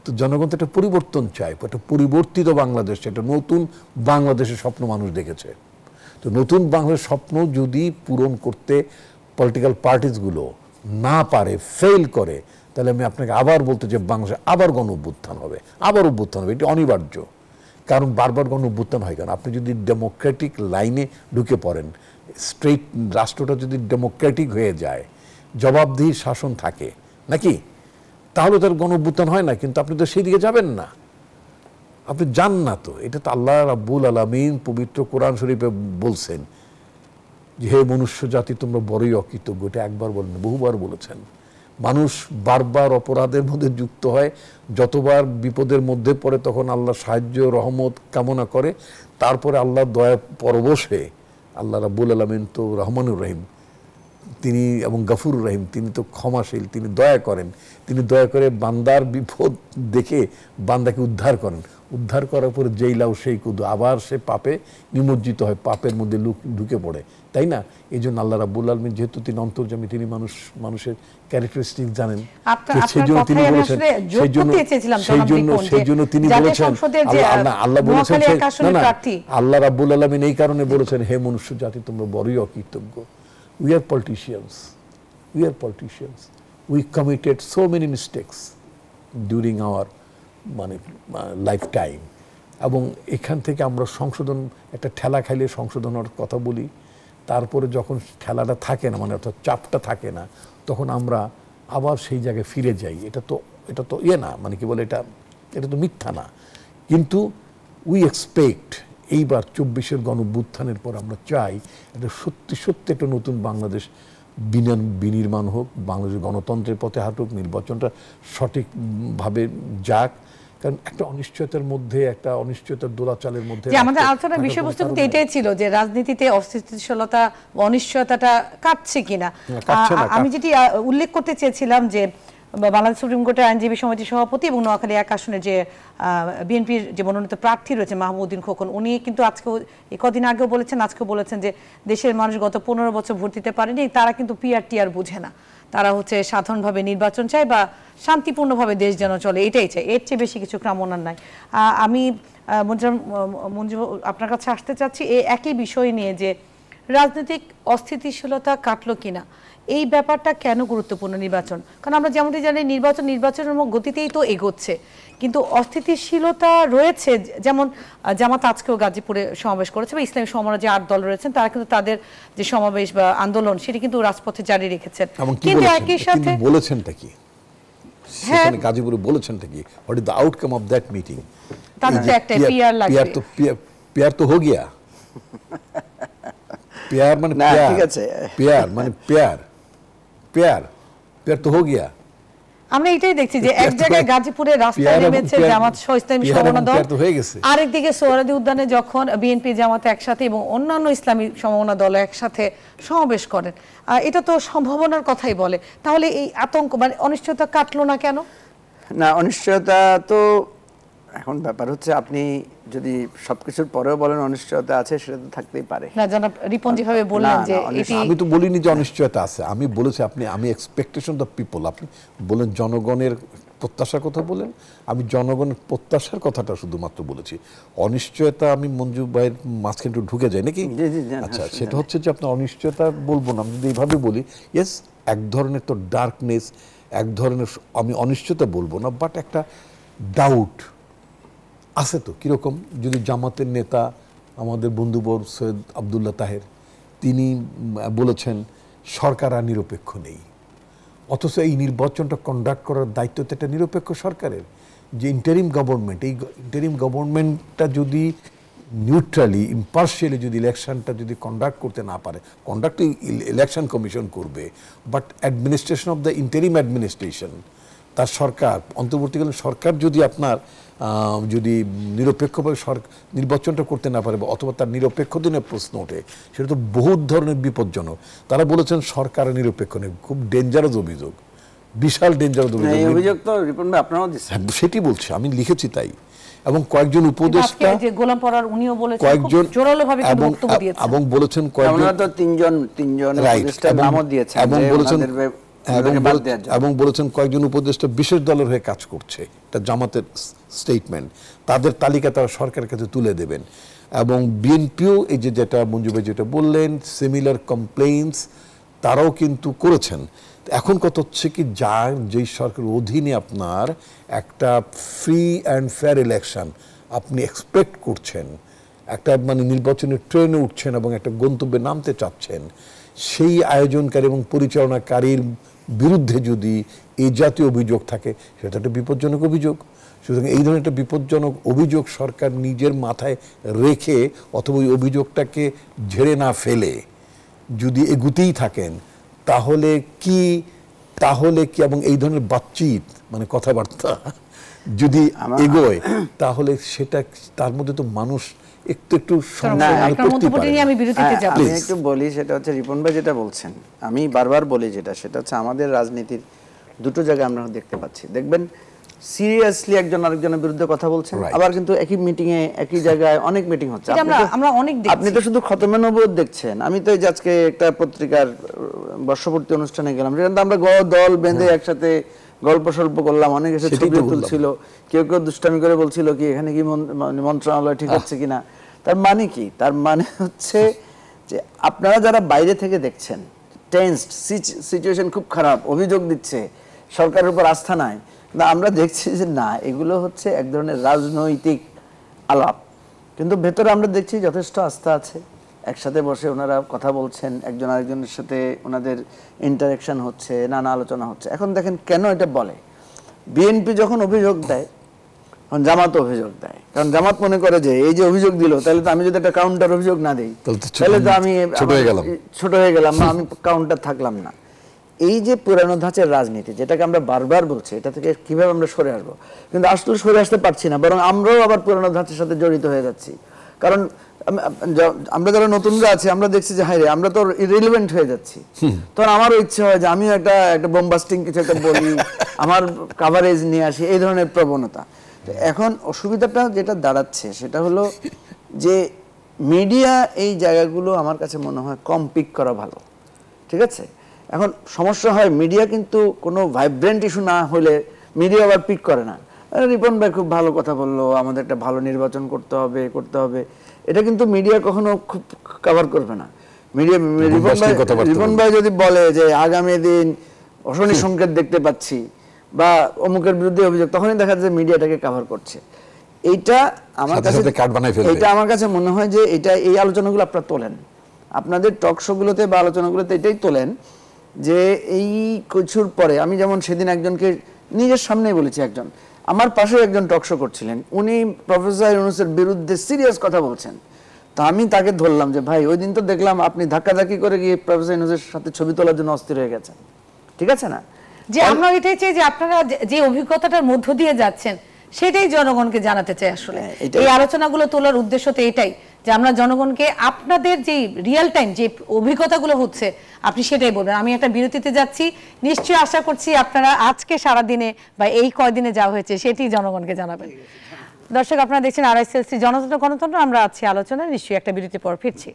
তো জনগণ তো একটা পরিবর্তন চায়, একটা পরিবর্তিত বাংলাদেশ, একটা নতুন বাংলাদেশের স্বপ্ন মানুষ দেখেছে। তো নতুন বাংলাদেশের স্বপ্ন যদি পূরণ করতে পলিটিক্যাল পার্টিসগুলো না পারে, ফেল করে, তাহলে আমি আপনাকে আবার বলতে চাই, বাংলাদেশে আবার গণ অভ্যুত্থান হবে, এটি অনিবার্য। কারণ বারবার গণ অভ্যুত্থান হয় কেন? আপনি যদি ডেমোক্রেটিক লাইনে ঢুকে পড়েন, স্ট্রেইট রাষ্ট্রটা যদি ডেমোক্রেটিক হয়ে যায়, জবাবদিহির শাসন থাকে নাকি, তাহলে তার গণ অভ্যুত্থান হয় না। কিন্তু আপনি তো সেই দিকে যাবেন না। আপনি জান না তো, এটা তো আল্লাহ রাব্বুল আলামিন পবিত্র কোরআন শরীফে বলছেন যে হে মনুষ্য জাতি তোমরা বড়ই অকৃতজ্ঞ। এটা একবার বলেন, বহুবার বলেছেন। মানুষ বারবার অপরাধের মধ্যে যুক্ত হয়, যতবার বিপদের মধ্যে পড়ে তখন আল্লাহ সাহায্য রহমত কামনা করে, তারপরে আল্লাহ দয়া পরবশে, আল্লাহ রাব্বুল আলামিন তো রহমানুর রহিম তিনি এবং গফুর রহিম, তিনি তো ক্ষমাশীল, তিনি দয়া করেন, তিনি দয়া করে বান্দার বিপদ দেখে বান্দাকে উদ্ধার করেন, উদ্ধার করার পরে যেই লাউ সেই কুদু, আবার সে পাপে নিমজ্জিত হয়, পাপের মধ্যে ঢুকে পড়ে, তাই না? এই জন্য আল্লাহ রাব্বুল আলামিন যেহেতু তিনি অন্তর্যামী, তিনি মানুষের ক্যারেক্টারিস্টিক জানেন, সেই জন্য তিনি বলেছেন, সেই জন্য তিনি বলেছেন, আল্লাহ বলেছেন, আল্লাহ রাব্বুল আলামিন এই কারণে বলেছেন হে মনুষ্য জাতি তোমরা বড়ই অকৃতজ্ঞ। We are politicians. We committed so many mistakes during our lifetime. এবং এখান থেকে আমরা সংশোধন, একটা ঠেলা খাইলে সংশোধনের কথা বলি, তারপরে যখন ঠেলাটা থাকে না, মানে অর্থাৎ চাপটা থাকে না, তখন আমরা আবার সেই জায়গায় ফিরে যাই। এটা তো না, মানে কি বলে, এটা তো মিথ্যা না। কিন্তু উই এক্সপেক্ট এইবার 24-এর গণঅভ্যুত্থানের পর আমরা চাই এটা সত্যি একটা নতুন বাংলাদেশ বিনির্মাণ হোক, বাংলাদেশ গণতন্ত্রের পথে হাঁটুক, নির্বাচনটা সঠিকভাবে যাক। কারণ একটা অনিশ্চয়তার মধ্যে, একটা অনিশ্চয়তার দোলাচালের মধ্যে আমাদের আলোচনার বিষয়বস্তু কিন্তু এটাই ছিল যে রাজনীতিতে অস্থিতিশীলতা, অনিশ্চয়তাটা কাটছে কিনা। আমি যেটি উল্লেখ করতে চেয়েছিলাম যে বাংলাদেশ সুপ্রিম কোর্টের আইনজীবী সমিতির সভাপতি এবং নোয়াখালী 1 আসনের যে বিএনপির যে মনোনীত প্রার্থী রয়েছে মাহমুদউদ্দিন খোকন, উনি কিন্তু আজকে কদিন আগেও বলেছেন, আজকেও বলেছেন যে দেশের মানুষ গত 15 বছর ভোট দিতে পারেনি, তারা কিন্তু পিআর বুঝে না, তারা হচ্ছে সাধারণভাবে নির্বাচন চায় বা শান্তিপূর্ণভাবে দেশ যেন চলে, এটাই চাই, এর চেয়ে বেশি কিছু কামনার নাই। আমি মঞ্জু আপনার কাছে আসতে চাচ্ছি এই একই বিষয় নিয়ে যে রাজনৈতিক অস্থিতিশীলতা কাটলো কিনা, এই ব্যাপারটা কেন গুরুত্বপূর্ণ নির্বাচন? কারণ আমরা যেমনটি জানি নির্বাচনের গতিতেই তো এগোচ্ছে, কিন্তু অস্থিতিশীলতা রয়েছে। যেমন জামাত আজকেও গাজীপুরে সমাবেশ করেছে, বা ইসলামী সম্মেলনে যে 8 দল রয়েছেন তারা কিন্তু তাদের যে সমাবেশ বা আন্দোলন সেটি কিন্তু রাজপথে জারি রেখেছেন। কিন্তু একই সাথে বলেছেনটা কি, সেখানে গাজীপুরে বলেছেনটা কি, what is the outcome of that meeting? তাদের তো একটা পিআর লাগবে, পিআর তো হো গিয়া, प्यार माने प्यार, ठीक আছে, प्यार माने प्यार तो हो गया। আমরা এটাই দেখছি যে এক জায়গায় গাজীপুরে রাস্তায় নেমেছে জামাত সহ ইসলামী সমমনা দল, আরেকদিকে সোহরাওয়ার্দী উদ্যানে যখন বিএনপি জামাত একসাথে এবং অন্যান্য ইসলামী সমমনা দল একসাথে সমাবেশ করেন, এটা তো সম্ভাবনার কথাই বলে। তাহলে এই আতঙ্ক মানে অনিশ্চয়তা কাটলো না কেন? না, অনিশ্চয়তা তো এখন ব্যাপার হচ্ছে, আপনি যদি সবকিছুর পরেও বলেন অনিশ্চয়তা আছে, সেটা তো থাকতেই পারে না। জনাব রিপন যেভাবে বললেন যে আমি তো বলিনি যে অনিশ্চয়তা আছে, আমি বলেছি আমি এক্সপেকটেশন দ্য পিপল, আপনি বলেন জনগণের প্রত্যাশার কথা বলেন, আমি জনগণের প্রত্যাশার কথাটা শুধুমাত্র বলেছি। অনিশ্চয়তা আমি মঞ্জু ভাইয়ের মাঝখানে একটু ঢুকে যাই নাকি? আচ্ছা, সেটা হচ্ছে যে আপনার অনিশ্চয়তা বলবো না, আমি যদি এইভাবে বলি, ইয়েস এক ধরনের তো ডার্কনেস, এক ধরনের, আমি অনিশ্চয়তা বলবো না, বাট একটা ডাউট আছে তো। কীরকম? যদি জামাতের নেতা আমাদের বন্ধুবর সৈয়দ আবদুল্লাহ তাহের, তিনি বলেছেন সরকার আর নিরপেক্ষ নেই, অথচ এই নির্বাচনটা কন্ডাক্ট করার দায়িত্ব তো একটা নিরপেক্ষ সরকারের। যে ইন্টারিম গভর্নমেন্ট, এই ইন্টারিম গভর্নমেন্টটা যদি নিউট্রালি ইম্পার্শিয়ালি যদি ইলেকশনটা যদি কন্ডাক্ট করতে না পারে, কন্ডাক্ট ইলেকশন কমিশন করবে, but administration of the interim administration, তার সরকার, অন্তর্বর্তীকালীন সরকার যদি আপনার যদি নিরপেক্ষভাবে নির্বাচনটা করতে না পারে, অথবা তার নিরপেক্ষ দিনের প্রশ্ন ওঠে, সেটা তো বহুত ধরনের বিপজ্জনক। তারা বলেছেন সরকার নিরপেক্ষ নেই, খুব ডেঞ্জারাস অভিযোগ, বিশাল ডেঞ্জারাস অভিযোগ। তো রিপন ভাই আপনারাও দিচ্ছেন, সেটি বলছি, আমি লিখেছি তাই। এবং কয়েকজন উপদেষ্টা, গোলাম পরার উনিও বলেছেন, কয়েকজন জোরালোভাবে বক্তব্য দিয়েছেন, এবং বলেছেন কয়েকজন, তো তিনজন উপদেষ্টা নামও দিয়েছেন, এবং বলেছেন কয়েকজন উপদেষ্টা বিশেষ দলের হয়ে কাজ করছে, এটা জামাতের স্টেটমেন্ট, তাদের তালিকা তারা সরকারের কাছে তুলে দেবেন। এবং বিএনপিও এই যে যেটা মঞ্জু ভাই যেটা বললেন, সিমিলার কমপ্লেইন্স তারাও কিন্তু করেছেন। এখন কথা হচ্ছে কি, যেই সরকারের অধীনে আপনার একটা ফ্রি অ্যান্ড ফেয়ার ইলেকশন আপনি এক্সপেক্ট করছেন, একটা মানে নির্বাচনের ট্রেনে উঠছেন এবং একটা গন্তব্যে নামতে চাচ্ছেন, সেই আয়োজনকারী এবং পরিচালনাকারীর বিরুদ্ধে যদি এই জাতীয় অভিযোগ থাকে সেটা একটা বিপজ্জনক অভিযোগ। সুতরাং এই ধরনের একটা বিপজ্জনক অভিযোগ সরকার নিজের মাথায় রেখে অথবা ওই অভিযোগটাকে ঝেড়ে না ফেলে যদি এগুতেই থাকেন তাহলে কি এবং এই ধরনের বাতচিত মানে কথাবার্তা যদি এগোয় তাহলে সেটা তার মধ্যে তো মানুষ একটু আমি বিরতিতে যাব। আমি একটু বলি, সেটা হচ্ছে রিপন ভাই যেটা বলছেন, আমি বারবার বলি সেটা হচ্ছে আমাদের রাজনীতির দুটো জায়গায় আমরা দেখতে পাচ্ছি। দেখবেন সিরিয়াসলি একজন আরেকজনের বিরুদ্ধে কথা বলছেন, আবার কিন্তু একই মিটিং এ একই জায়গায় অনেক মিটিং হচ্ছে। আপনি তো শুধু খতমে নবুয়ত দেখছেন। আমি তো আজকে একটা পত্রিকার বর্ষপূর্তি অনুষ্ঠানে গেলাম, যেখানে আমরা দল বেঁধে একসাথে গল্প স্বল্প করলাম, অনেক এসে ছবি তুলছিল, কেউ দুষ্টামি করে বলছিল কি এখানে কি মন্ত্রণালয় ঠিক হচ্ছে কিনা। তার মানে কি? তার মানে হচ্ছে যে আপনারা যারা বাইরে থেকে দেখছেন টেন্সড সিচুয়েশন, খুব খারাপ, অভিযোগ দিচ্ছে, সরকারের উপর আস্থা নাই, আমরা দেখছি যে না, এগুলো হচ্ছে এক ধরনের রাজনৈতিক আলাপ, কিন্তু ভেতরে আমরা দেখছি যথেষ্ট আস্থা আছে। একসাথে বসে ওনারা কথা বলছেন, একজন আরেকজনের সাথে ওনাদের ইন্টারাকশন হচ্ছে, নানা আলোচনা হচ্ছে। এখন দেখেন কেন এটা বলে, বিএনপি যখন অভিযোগ দেয় তখন জামাত অভিযোগ দেয়, কারণ জামাত মনে করে যে এই যে অভিযোগ দিল, তাহলে তো আমি যদি একটা কাউন্টার অভিযোগ না দিই তাহলে তো আমি ছোট হয়ে গেলাম, আমি কাউন্টার থাকলাম না। এই যে পুরানো ধাঁচের রাজনীতি, যেটাকে আমরা বারবার বলছি, এটা থেকে কিভাবে আমরা সরে আসবো, কিন্তু আসলে সরে আসতে পারছি না, বরং আমরাও আবার পুরানো ধাঁচের সাথে জড়িত হয়ে যাচ্ছি। কারণ আমরা যারা নতুনরা আছি আমরা দেখছি যে হায় রে, আমরা তো ইররিলেভেন্ট হয়ে যাচ্ছি। তখন আমারও ইচ্ছে হয় যে আমিও একটা বোমবাস্টিং কিছু একটা বলি, আমার কাভারেজ নিয়ে আসি, এই ধরনের প্রবণতা। এখন অসুবিধাটা যেটা দাঁড়াচ্ছে সেটা হলো যে মিডিয়া এই জায়গাগুলো আমার কাছে মনে হয় কম পিক করা ভালো, ঠিক আছে? এখন সমস্যা হয় মিডিয়া কিন্তু কোনো ভাইব্রেন্ট ইস্যু না হলে মিডিয়া আবার পিক করে না। রিপন ভাই খুব ভালো কথা বললো, আমাদের একটা ভালো নির্বাচন করতে হবে, এটা কিন্তু মিডিয়া কখনো খুব কভার করবে না। মিডিয়া রিপন ভাই যদি বলে যে আগামী দিন অশনি সংকেত দেখতে পাচ্ছি বা অমুকের বিরুদ্ধে অভিযোগ, তখনই দেখা যায় মিডিয়াটাকে কভার করছে। এইটা আমার কাছে মনে হয় যে এই আলোচনাগুলো আপনারা তোলেন আপনাদের টক শো গুলোতে বা আলোচনাগুলোতে, এটাই তোলেন যে এই কিছুর পরে, আমি যেমন সেদিন একজনকে নিজের সামনেই বলেছি, একজন আমার পাশে একজন টক শো করছিলেন, উনি প্রফেসর ইউনূসের বিরুদ্ধে সিরিয়াস কথা বলছেন। তো আমি তাকে ধরলাম যে ভাই, ওই দিন তো দেখলাম আপনি ধাক্কাধাক্কি করে গিয়ে প্রফেসর ইউনূসের সাথে ছবি তোলার জন্য অস্থির হয়ে গেছেন, ঠিক আছে না? যে আমরা এটাই চাই যে আপনারা যে অভিজ্ঞতাটার মধ্য দিয়ে যাচ্ছেন সেটাই জনগণকে জানাতে চাই। আসলে এই আলোচনাগুলো তোলার উদ্দেশ্য তো এটাই যে আমরা জনগণকে আপনাদের যে রিয়েল টাইম যে অভিজ্ঞতাগুলো হচ্ছে আপনি সেটাই বলবেন। আমি একটা বিরতিতে যাচ্ছি, নিশ্চয়ই আশা করছি আপনারা আজকে সারাদিনে বা এই কয়দিনে যা হয়েছে সেটি জনগণকে জানাবেন। দর্শক, আপনারা দেখছেন RSLC জনতন্ত্র গণতন্ত্র, আমরা আছি আলোচনায়, নিশ্চয়ই একটা বিরতির পর ফিরছি।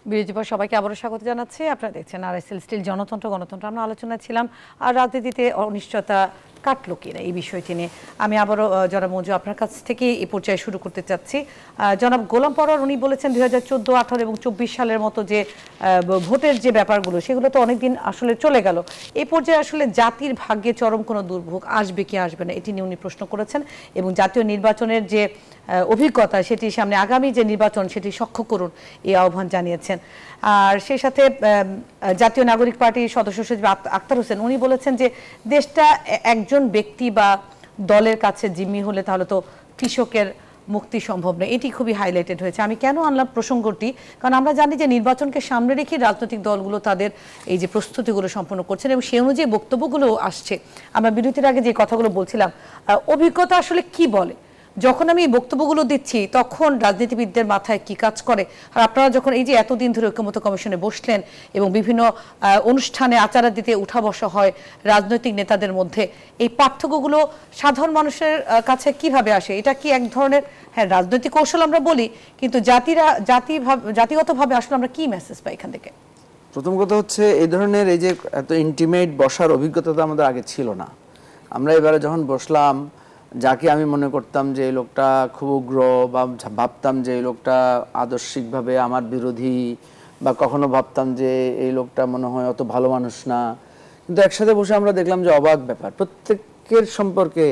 বিরতির পর সবাইকে আবারও স্বাগত জানাচ্ছি। আপনারা দেখছেন RSL স্টিল জনতন্ত্র গণতন্ত্র। আমরা আলোচনায় ছিলাম আর রাজনীতিতে অনিশ্চয়তা কাটলো কিনা এই বিষয়টি নিয়ে। আমি আবারও জনাব মঞ্জু আপনার কাছ থেকে এই পর্যায়ে শুরু করতে চাচ্ছি। জনাব গোলাম পরোয়ার উনি বলেছেন 2014, 18 এবং 24 সালের মতো যে ভোটের যে ব্যাপারগুলো সেগুলো তো অনেকদিন আসলে চলে গেল। এই পর্যায়ে আসলে জাতির ভাগ্যে চরম কোনো দুর্ভোগ আসবে কি আসবে না এটি নিয়ে উনি প্রশ্ন করেছেন এবং জাতীয় নির্বাচনের যে অভিজ্ঞতা সেটির সামনে আগামী যে নির্বাচন সেটি সখ্য করুন এই আহ্বান জানিয়েছেন। আর সেই সাথে জাতীয় নাগরিক পার্টির সদস্য সচিব আক্তার হোসেন উনি বলেছেন যে দেশটা একজন ব্যক্তি বা দলের কাছে জিম্মি হলে তাহলে তো কৃষকের মুক্তি সম্ভব নয়। এটি খুবই হাইলাইটেড হয়েছে। আমি কেন আনলাম প্রসঙ্গটি, কারণ আমরা জানি যে নির্বাচনকে সামনে রেখে রাজনৈতিক দলগুলো তাদের এই যে প্রস্তুতিগুলো সম্পন্ন করছেন এবং সেই অনুযায়ী বক্তব্যগুলো আসছে। আমরা বিরতির আগে যে কথাগুলো বলছিলাম, অভিজ্ঞতা আসলে কি বলে, যখন আমি বক্তব্যগুলো দিচ্ছি তখন রাজনীতিবিদদের মাথায় কি কাজ করে, আর আপনারা যখন এই যে এতদিন ধরে ঐক্যমত্য কমিশনে বসলেন এবং বিভিন্ন অনুষ্ঠানে আচার দিতে উঠা বসা হয় রাজনৈতিক নেতাদের মধ্যে, এই পার্থক্যগুলো সাধারণ মানুষের কাছে কিভাবে আসে? এটা কি এক ধরনের রাজনৈতিক কৌশল আমরা বলি, কিন্তু জাতিগতভাবে আসলে আমরা কি মেসেজ পাই এখান থেকে? প্রথম কথা হচ্ছে এই ধরনের এই যে এত ইন্টিমেট বসার অভিজ্ঞতা তো আমাদের আগে ছিল না। আমরা এবারে যখন বসলাম, যাকে আমি মনে করতাম যে এই লোকটা খুব উগ্র বা ভাবতাম যে এই লোকটা আদর্শিকভাবে আমার বিরোধী, বা কখনো ভাবতাম যে এই লোকটা মনে হয় অত ভালো মানুষ না, কিন্তু একসাথে বসে আমরা দেখলাম যে অবাক ব্যাপার, প্রত্যেকের সম্পর্কে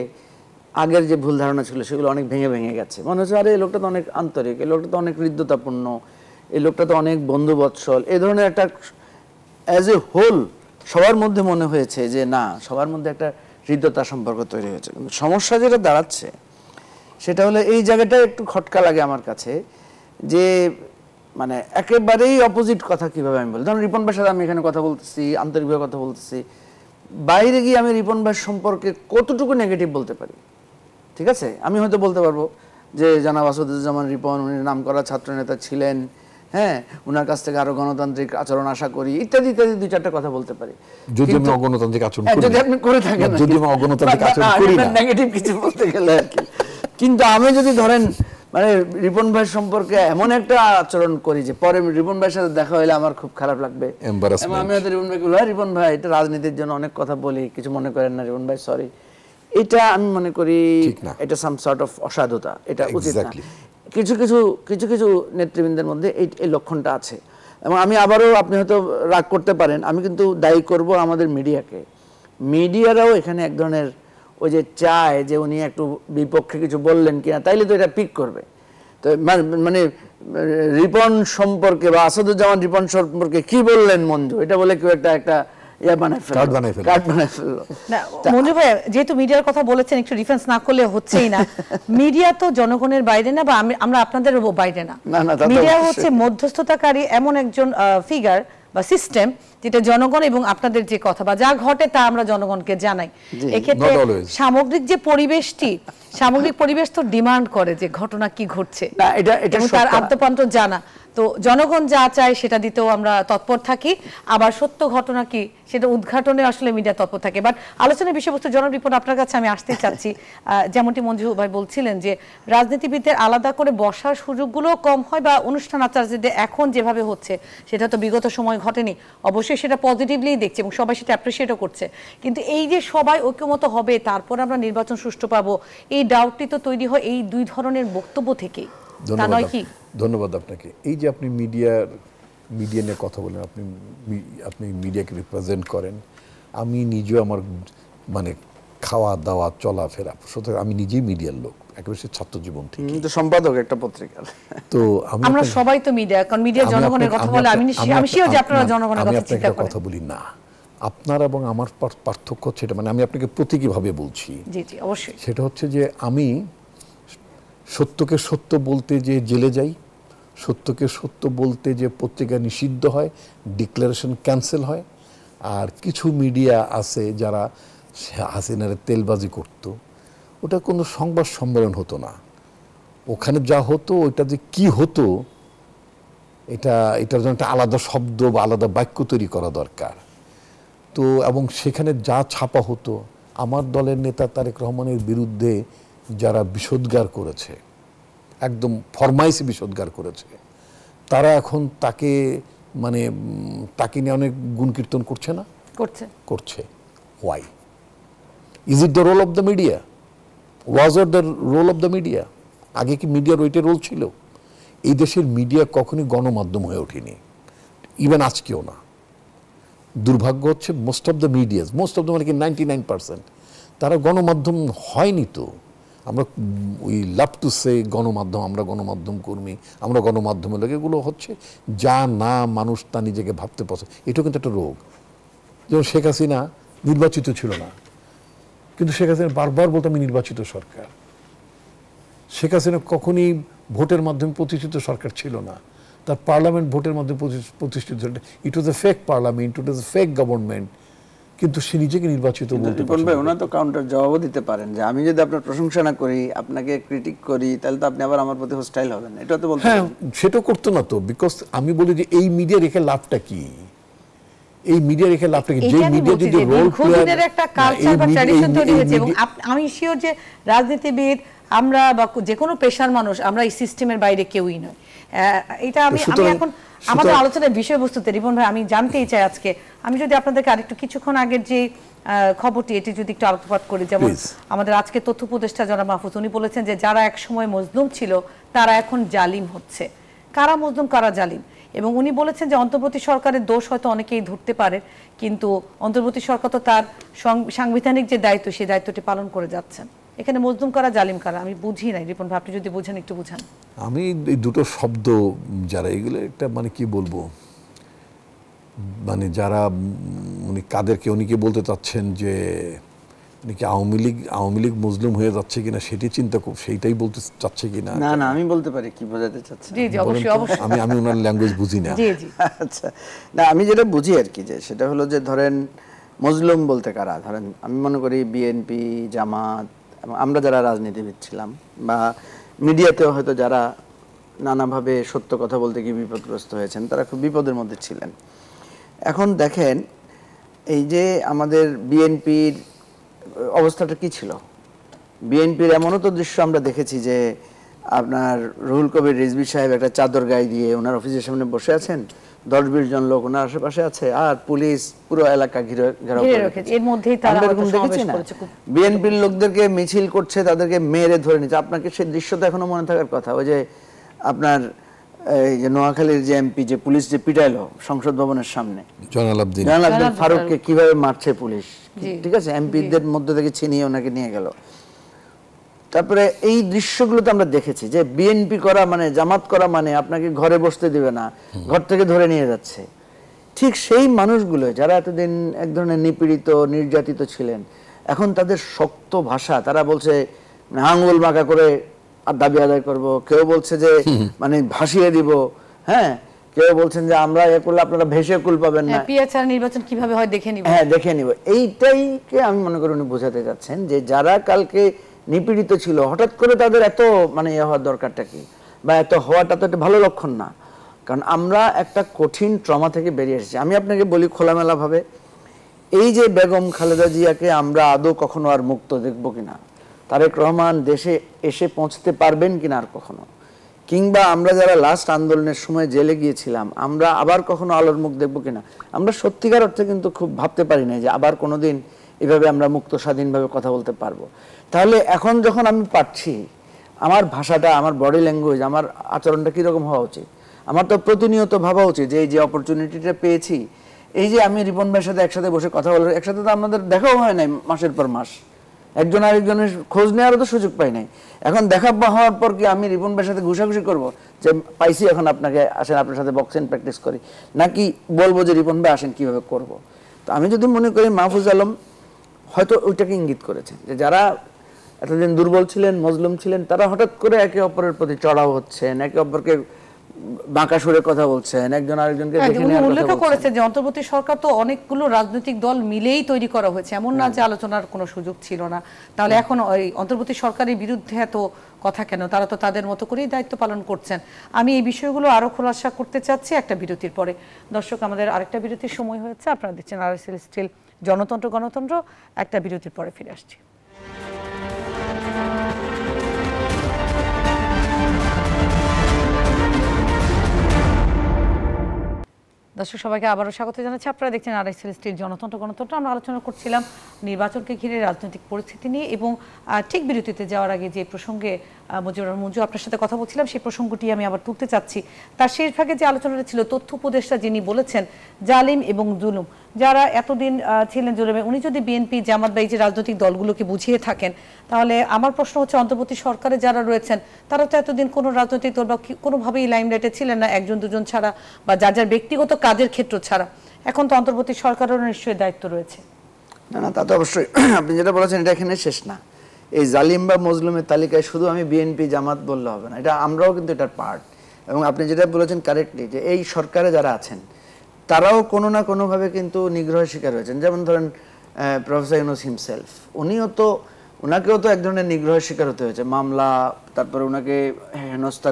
আগের যে ভুল ধারণা ছিল সেগুলো অনেক ভেঙে ভেঙে গেছে। মনে হচ্ছে আরে এই লোকটা তো অনেক আন্তরিক, এই লোকটা তো অনেক হৃদ্যতাপূর্ণ, এই লোকটা তো অনেক বন্ধুবৎসল, এই ধরনের একটা অ্যাজ এ হোল সবার মধ্যে মনে হয়েছে যে না, সবার মধ্যে একটা হৃদ্যতার সম্পর্ক তৈরি হয়েছে। কিন্তু সমস্যা যেটা দাঁড়াচ্ছে সেটা হলো এই জায়গাটা একটু খটকা লাগে আমার কাছে, যে মানে একেবারেই অপোজিট কথা কিভাবে আমি বলি। ধরুন রিপন ভাইয়ের সাথে আমি এখানে কথা বলতেছি, আন্তরিকভাবে কথা বলতেছি, বাইরে গিয়ে আমি রিপন ভাইয়ের সম্পর্কে কতটুকু নেগেটিভ বলতে পারি? ঠিক আছে, আমি হয়তো বলতে পারবো যে জনাব আসাদুজ্জামান রিপন উনি নামকরা ছাত্রনেতা ছিলেন, হ্যাঁ, উনার কাছ থেকে আরো গণতান্ত্রিক আচরণ আশা করি, ইত্যাদি ইত্যাদি দুই চারটা কথা বলতে পারি। যদি আমি অগণতান্ত্রিক আচরণ করি, যদি আপনি করে থাকেন, যদি আমি অগণতান্ত্রিক আচরণ করি না, নেগেটিভ কিছু বলতে গেলে আর কি। কিন্তু আমি যদি ধরেন মানে রিপন ভাইয়ের সম্পর্কে এমন একটা আচরণ করি যে পরে রিপন ভাইয়ের সাথে দেখা হলে আমার খুব খারাপ লাগবে, এবং আমি হয়তো রিপন ভাইকে বলি, রিপন ভাই এটা রাজনীতির জন্য অনেক কথা বলি, কিছু মনে করেন না রিপন ভাই, সরি, এটা আমি মনে করি এটা সাম সর্ট অফ অসাধুতা, এটা উচিত না। কিছু কিছু কিছু কিছু নেতৃবৃন্দের মধ্যে এই লক্ষণটা আছে। এবং আমি আবারও, আপনি হয়তো রাগ করতে পারেন, আমি কিন্তু দায়ী করব আমাদের মিডিয়াকে। মিডিয়ারাও এখানে এক ধরনের ওই যে চায় যে উনি একটু বিপক্ষে কিছু বললেন কিনা, তাইলে তো এটা পিক করবে। তো মানে রিপন সম্পর্কে বা আসাদুজ্জামান রিপন সম্পর্কে কি বললেন মঞ্জু, এটা বলে কেউ একটা মঞ্জু ভাই যেহেতু মিডিয়ার কথা বলেছেন, একটু ডিফেন্স না করলে হচ্ছেই না। মিডিয়া তো জনগণের বাইরে না, বা আমরা আপনাদের বাইরে না। মিডিয়া হচ্ছে মধ্যস্থতাকারী এমন একজন ফিগার বা সিস্টেম, যেটা জনগণ এবং আপনাদের যে কথা বা যা ঘটে তা আমরা জনগণকে জানাই। এক্ষেত্রে সামগ্রিক পরিবেশ তো ডিমান্ড করে যে ঘটনা কি ঘটছে এবং তার আদ্যপান্ত জানা। তো জনগণ যা চায় সেটা দিতেও আমরা তৎপর থাকি, আবার সত্য ঘটনা কি সেটা উদ্ঘাটনে আসলে মিডিয়া তৎপর থাকে। বাট আলোচনার বিষয়বস্তু জনাব রিপন আপনার কাছে আমি আসতে চাচ্ছি, যেমনটি মঞ্জু ভাই বলছিলেন যে রাজনীতিবিদদের আলাদা করে বসার সুযোগগুলো কম হয়, বা অনুষ্ঠান আচার্যদের এখন যেভাবে হচ্ছে সেটা তো বিগত সময় ঘটেনি। অবশ্যই সেটা পজিটিভলি দেখছে এবং সবাই সেটা অ্যাপ্রিসিয়েটও করছে, কিন্তু এই যে সবাই ঐক্যমত হবে তারপর আমরা নির্বাচন সুষ্ঠু পাবো, এই ডাউটটি তো তৈরি হয় এই দুই ধরনের বক্তব্য থেকেই, তা নয় কি? ধন্যবাদ আপনাকে। এই যে আপনি মিডিয়া নিয়ে কথা বলেন, আপনি মিডিয়াকে রিপ্রেজেন্ট করেন, আমি নিজেও আমার মানে খাওয়া দাওয়া চলাফেরা, সুতরাং আমি নিজেই মিডিয়ার লোক, একেবারে ছাত্র জীবন থেকে সম্পাদক একটা পত্রিকার। তো আমরা সবাই তো মিডিয়া, কারণ মিডিয়া জনগণের কথা বলে, আমি শিওর যে আপনারা জনগণের কথা চিন্তা করেন। কথা বলি না, আপনার এবং আমার পার্থক্য হচ্ছে এটা, মানে আমি আপনাকে প্রতীকীভাবে বলছি। জি জি অবশ্যই। সেটা হচ্ছে যে আমি সত্যকে সত্য বলতে যে জেলে যাই, সত্যকে সত্য বলতে যে পত্রিকা নিষিদ্ধ হয়, ডিক্লারেশন ক্যান্সেল হয়, আর কিছু মিডিয়া আছে যারা হাসিনার তেলবাজি করত, ওটা কোনো সংবাদ সম্মেলন হতো না, ওখানে যা হতো ওইটা যে কি হতো এটার জন্য একটা আলাদা শব্দ বা আলাদা বাক্য তৈরি করা দরকার। তো এবং সেখানে যা ছাপা হতো, আমার দলের নেতা তারেক রহমানের বিরুদ্ধে যারা বিষোদ্গার করেছে, একদম ফরমাইশে বিষোদ্গার করেছে, তারা এখন তাকে মানে তাকে নিয়ে অনেক গুণকীর্তন করছে না, করছে। Why? Is it the role of the media? Was it the role of the media? আগে কি মিডিয়ার ওইটা রোল ছিল? এই দেশের মিডিয়া কখনই গণমাধ্যম হয়ে ওঠেনি, ইভেন আজকেও না। দুর্ভাগ্য হচ্ছে মোস্ট অফ দ্য মানে কি 99% তারা গণমাধ্যম হয়নি। তো আমরা উই লাভ টু সে গণমাধ্যম, আমরা গণমাধ্যম কর্মী, আমরা গণমাধ্যমের লোক, এগুলো হচ্ছে যা না মানুষ তা নিজেকে ভাবতে পছন্দ। এটাও কিন্তু একটা রোগ। যেমন শেখ হাসিনা নির্বাচিত ছিল না, কিন্তু শেখ হাসিনা বারবার বলতো আমি নির্বাচিত সরকার। শেখ হাসিনা কখনই ভোটের মাধ্যমে প্রতিষ্ঠিত সরকার ছিল না, তার পার্লামেন্ট ভোটের মধ্যে প্রতিষ্ঠিত। It was a fake parliament, it was a fake government, কিন্তু সে নিজেকে নির্বাচিত বলতে পারেন। ওনা তো কাউন্টার জবাবও দিতে পারেন যে আমি যদি আপনার প্রশংসা না করি, আপনাকে ক্রিটিক করি, তাহলে তো আপনি আবার আমার প্রতি হোস্টাইল হবেন, এটা তো বলতে। হ্যাঁ, সেটা করতো না তো, বিকজ আমি বলি যে এই মিডিয়া রেখে লাভটা কি? এই মিডিয়া রেখে লাভটা কি? যে মিডিয়া যদি রোল প্লেয়ার, একটা কালচার বা ট্র্যাডিশন তৈরি হয়েছে, এবং আমি শিওর যে রাজনীতিবিদ আমরা বা যে কোনো পেশার মানুষ, আমরা এই সিস্টেমের বাইরে কেউই নয়। এটা আমি এখন আমাদের আলোচনার বিষয়বস্তুতে রিপন ভাই আমি জানতেই চাই আজকে, আমি যদি আপনাদেরকে আরেকটু কিছুক্ষণ আগের যে খবরটি এটি যদি একটু আলোকপাত করি, যেমন আমাদের আজকে তথ্য উপদেষ্টা জনাব মাহফুজ, উনি বলেছেন যে যারা এক সময় মজলুম ছিল তারা এখন জালিম হচ্ছে। কারা মজলুম কারা জালিম? এবং উনি বলেছেন যে অন্তর্বর্তী সরকারের দোষ হয়তো অনেকেই ধরতে পারে, কিন্তু অন্তর্বর্তী সরকার তো তার সাংবিধানিক যে দায়িত্ব সেই দায়িত্বটি পালন করে যাচ্ছেন, এখানে মজলুম কারা জালিম কারা আমি বুঝি নাই। রিপন ভাই আপনি যদি বুঝেন একটু বুঝান। আমি এই দুটো শব্দ যারা এগুলো একটা মানে কি বলবো, মানে যারা উনি কাদেরকে উনিকে বলতে চাচ্ছেন যে নাকি আওয়ামী লীগ মজলুম হয়ে যাচ্ছে কিনা সেটি চিন্তা সেইটাই বলতে চাচ্ছে কিনা। না না আমি বলতে পারি কি বোঝাতে চাচ্ছেন। জি জি অবশ্যই অবশ্যই। আমি ওনার ল্যাঙ্গুয়েজ বুঝি না। জি জি আচ্ছা না আমি যেটা বুঝি আর কি, যে সেটা হলো যে ধরেন মজলুম বলতে কারা, ধরেন আমি মনে করি বিএনপি, জামাত এবং আমরা যারা রাজনীতিবিদ ছিলাম বা মিডিয়াতেও হয়তো যারা নানাভাবে সত্য কথা বলতে গিয়ে বিপদগ্রস্ত হয়েছেন, তারা খুব বিপদের মধ্যে ছিলেন। এখন দেখেন এই যে আমাদের বিএনপির অবস্থাটা কি ছিল, বিএনপির এমনও তো দৃশ্য আমরা দেখেছি যে আপনার রুহুল কবির রিজভী সাহেব একটা চাদর গায়ে দিয়ে ওনার অফিসের সামনে বসে আছেন, 10-20 জন লোক ওনার আশেপাশে আছে, আর পুলিশ পুরো এলাকা ঘেরাও করে রেখেছে। এর মধ্যেই তারা সমাবেশ করেছে। বিএনপির লোকদেরকে মিছিল করছে, তাদেরকে মেরে ধরে নিচ্ছে। আপনাকে সেই দৃশ্য তো এখনো মনে থাকার কথা, ওই যে আপনার এই যে নোয়াখালীর যে এমপি যে পুলিশ যে পিটাইলো সংসদ ভবনের সামনে, জয়নাল আবদিন ফারুককে কিভাবে মারছে পুলিশ, ঠিক আছে, এমপিদের মধ্যে থেকে ছিনিয়ে ওনাকে নিয়ে গেল। তারপরে এই দৃশ্যগুলো তো আমরা দেখেছি যে বিএনপি করা মানে জামাত করা মানে আপনাকে ঘরে বসতে দিবে না, ঘর থেকে ধরে নিয়ে যাচ্ছে। ঠিক সেই মানুষগুলো যারা এতদিন এক ধরনের নিপীড়িত নির্যাতিত ছিলেন, এখন তাদের শক্ত ভাষা, তারা বলছে আঙুল বাঁকা করে দাবি আদায় করব, কেউ বলছে যে মানে ভাসিয়ে দিব, হ্যাঁ, কেউ বলছেন যে আমরা এ করলে আপনারা ভেসে কুল পাবেন না, পিয়াচার নির্বাচন কিভাবে হয় দেখে নিব, হ্যাঁ দেখে নিব। এইটাইকে আমি মনে করি উনি বোঝাতে যাচ্ছেন যে যারা কালকে নিপীড়িত ছিল হঠাৎ করে তাদের এত মানে ইয়ে হওয়ার দরকারটা কি, বা এত হওয়াটা তো একটা ভালো লক্ষণ না। কারণ আমরা একটা কঠিন ট্রমা থেকে বেরিয়ে এসেছি। আমি আপনাকে বলি খোলামেলা ভাবে, এই যে বেগম খালেদা জিয়াকে আমরা আদৌ কখনো আর মুক্ত দেখব কিনা, তারেক রহমান দেশে এসে পৌঁছতে পারবেন কিনা আর কখনো, কিংবা আমরা যারা লাস্ট আন্দোলনের সময় জেলে গিয়েছিলাম আমরা আবার কখনো আলোর মুখ দেখবো কিনা, আমরা সত্যিকার অর্থে কিন্তু খুব ভাবতে পারি না যে আবার কোনোদিন এভাবে আমরা মুক্ত স্বাধীনভাবে কথা বলতে পারবো। তাহলে এখন যখন আমি পাচ্ছি, আমার ভাষাটা, আমার বডি ল্যাঙ্গুয়েজ, আমার আচরণটা কীরকম হওয়া উচিত, আমার তো প্রতিনিয়ত ভাবা উচিত যে এই যে অপরচুনিটিটা পেয়েছি, এই যে আমি রিপন ভাইয়ের সাথে একসাথে বসে কথা বলার, একসাথে তো আমাদের দেখাও হয় নাই মাসের পর মাস, একজন আরেকজনের খোঁজ নেওয়ারও তো সুযোগ পাই নাই। এখন দেখা হওয়ার পর কি আমি রিপন ভাইয়ের সাথে ঘুষাঘুষি করবো যে পাইছি এখন আপনাকে আসেন আপনার সাথে বক্সিং প্র্যাকটিস করি, নাকি বলবো যে রিপন ভাই আসেন কীভাবে করব? তো আমি যদি মনে করি মাহফুজ আলম হয়তো ওইটাকে ইঙ্গিত করেছেন যে যারা এতদিন দুর্বল ছিলেন, মজলুম ছিলেন, তারা হঠাৎ করে একে অপরের প্রতি চড়াও হচ্ছেন, একে অপরকে বাঁকা সুরে কথা বলছেন, একজন আরেকজনকে দেখে নেওয়ার কথা উল্লেখ করেছে যে অন্তর্বর্তী সরকার তো অনেকগুলো রাজনৈতিক দল মিলেই তৈরি করা হয়েছে, এমন না যে আলোচনার কোনো সুযোগ ছিল না। তাহলে এখন ওই অন্তর্বর্তী সরকারের বিরুদ্ধে এত কথা কেন? তারা তো তাদের মতো করেই দায়িত্ব পালন করছেন। আমি এই বিষয়গুলো আরো খোলাসা করতে চাচ্ছি একটা বিরতির পরে। দর্শক, আমাদের আরেকটা বিরতির সময় হয়েছে। আপনারা দেখছেন RSL স্টিল জনতন্ত্র গণতন্ত্র। একটা বিরতির পরে ফিরে আসছি। দর্শক সবাইকে আবারও স্বাগত জানাচ্ছি। আপনারা দেখছেন RSL স্টিল জনতন্ত্র গণতন্ত্র। আমরা আলোচনা করছিলাম নির্বাচনকে ঘিরে রাজনৈতিক পরিস্থিতি নিয়ে, এবং ঠিক বিরতিতে যাওয়ার আগে যে প্রসঙ্গে মঞ্জু আপনার সাথে কথা বলছিলাম সেই প্রসঙ্গটি আমি আবার তুলতে চাচ্ছি। তার শেষ ভাগে যে আলোচনাটা ছিল, তথ্য উপদেষ্টা যিনি বলেছেন জালিম এবং জুলুম, যারা এতদিন ছিলেন জুলুমে, উনি যদি বিএনপি, জামাত বা এই যে রাজনৈতিক দলগুলোকে বুঝিয়ে থাকেন, তাহলে আমার প্রশ্ন হচ্ছে অন্তর্বর্তী সরকারে যারা রয়েছেন তারা তো এতদিন কোনো রাজনৈতিক দল বা কোনোভাবেই লাইমলাইটে ছিলেন না, একজন দুজন ছাড়া বা যার যার ব্যক্তিগত কাজের ক্ষেত্র ছাড়া। এখন তো অন্তর্বর্তী সরকারেরও নিশ্চয়ই দায়িত্ব রয়েছে। না না, তা তো অবশ্যই। আপনি যেটা বলেছেন এটা এখানে শেষ না। এই জালিম বা মজলুমের তালিকায় শুধু আমি বিএনপি, জামাত বললে হবে না, এটা আমরাও কিন্তু এটার পার্ট। এবং আপনি যেটা বলেছেন কারেক্টলি, যে এই সরকারে যারা আছেন তারাও কোনো না কোনোভাবে কিন্তু নিগ্রহের শিকার হয়েছেন। যেমন ধরেন প্রফেসর ইউনূস হিমসেলফ, ওনাকেও তো এক ধরনের নিগ্রহের শিকার হতে হয়েছে, মামলা, তারপরে ওনাকে হেনস্থা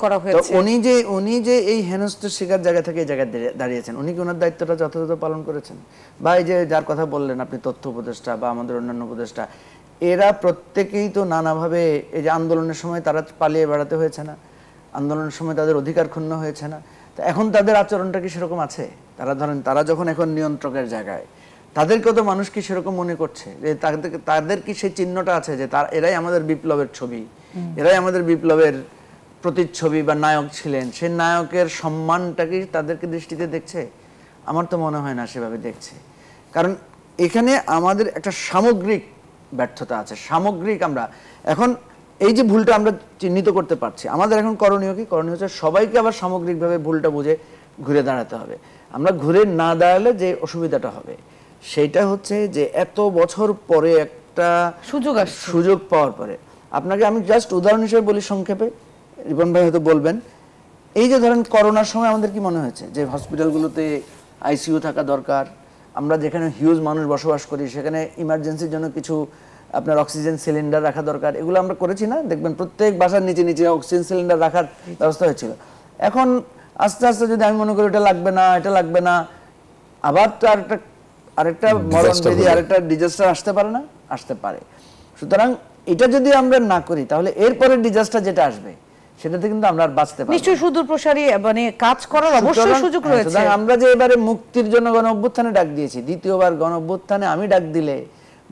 করা হয়েছে। উনি যে এই হেনস্থার শিকার জায়গা থেকে এই জায়গায় দাঁড়িয়েছেন, উনি কি ওনার দায়িত্বটা যথাযথ পালন করেছেন? বা এই যে যার কথা বললেন আপনি, তথ্য উপদেষ্টা বা আমাদের অন্যান্য উপদেষ্টা, এরা প্রত্যেকেই তো নানাভাবে এই যে আন্দোলনের সময় তারা পালিয়ে বেড়াতে হয়েছে না, আন্দোলনের সময় তাদের অধিকার ক্ষুণ্ণ হয়েছে না, তো এখন তাদের আচরণটা কি সেরকম আছে? তারা যখন এখন নিয়ন্ত্রকের জায়গায়, তাদেরকেও তো মানুষ কি সেরকম মনে করছে যে তাদের কি সেই চিহ্নটা আছে যে এরাই আমাদের বিপ্লবের ছবি, এরাই আমাদের বিপ্লবের প্রতিচ্ছবি বা নায়ক ছিলেন, সেই নায়কের সম্মানটা কি তাদেরকে দৃষ্টিতে দেখছে? আমার তো মনে হয় না সেভাবে দেখছে। কারণ এখানে আমাদের একটা সামগ্রিক ব্যর্থতা আছে সামগ্রিক। আমরা এখন এই যে ভুলটা আমরা চিহ্নিত করতে পারছি, আমাদের এখন করণীয় কি? করণীয় হচ্ছে সবাইকে আবার সামগ্রিকভাবে ভুলটা বুঝে ঘুরে দাঁড়াতে হবে। আমরা ঘুরে না দাঁড়ালে যে অসুবিধাটা হবে সেইটা হচ্ছে যে এত বছর পরে একটা সুযোগ পাওয়ার পরে, আপনাকে আমি জাস্ট উদাহরণ হিসেবে বলি সংক্ষেপে, রিপন ভাই হয়তো বলবেন, এই যে ধরেন করোনার সময় আমাদের কি মনে হয়েছে যে হসপিটালগুলোতে আইসিইউ থাকা দরকার, আমরা যেখানে হিউজ মানুষ বসবাস করি সেখানে ইমার্জেন্সির জন্য কিছু আপনার অক্সিজেন সিলিন্ডার রাখা দরকার, এগুলো আমরা করেছি না? দেখবেন প্রত্যেক বাসার নিচে নিচে অক্সিজেন সিলিন্ডার রাখার ব্যবস্থা হয়েছিল। এখন আস্তে আস্তে যদি আমি মনে করি এটা লাগবে না, এটা লাগবে না, আবার তো আরেকটা মরণ ব্যাধি, আরেকটা ডিজাস্টার আসতে পারে না? আসতে পারে। সুতরাং এটা যদি আমরা না করি তাহলে এরপরের ডিজাস্টার যেটা আসবে সেটাতে কিন্তু আমরা আর বাঁচতে পারবো না। নিশ্চয়ই সুদূর প্রসারী মানে কাজ করার অবশ্যই সুযোগ রয়েছে। আমরা যে এবারে মুক্তির জন্য গণ অভ্যুত্থানে ডাক দিয়েছি, দ্বিতীয়বার গণ অভ্যুত্থানে আমি ডাক দিলে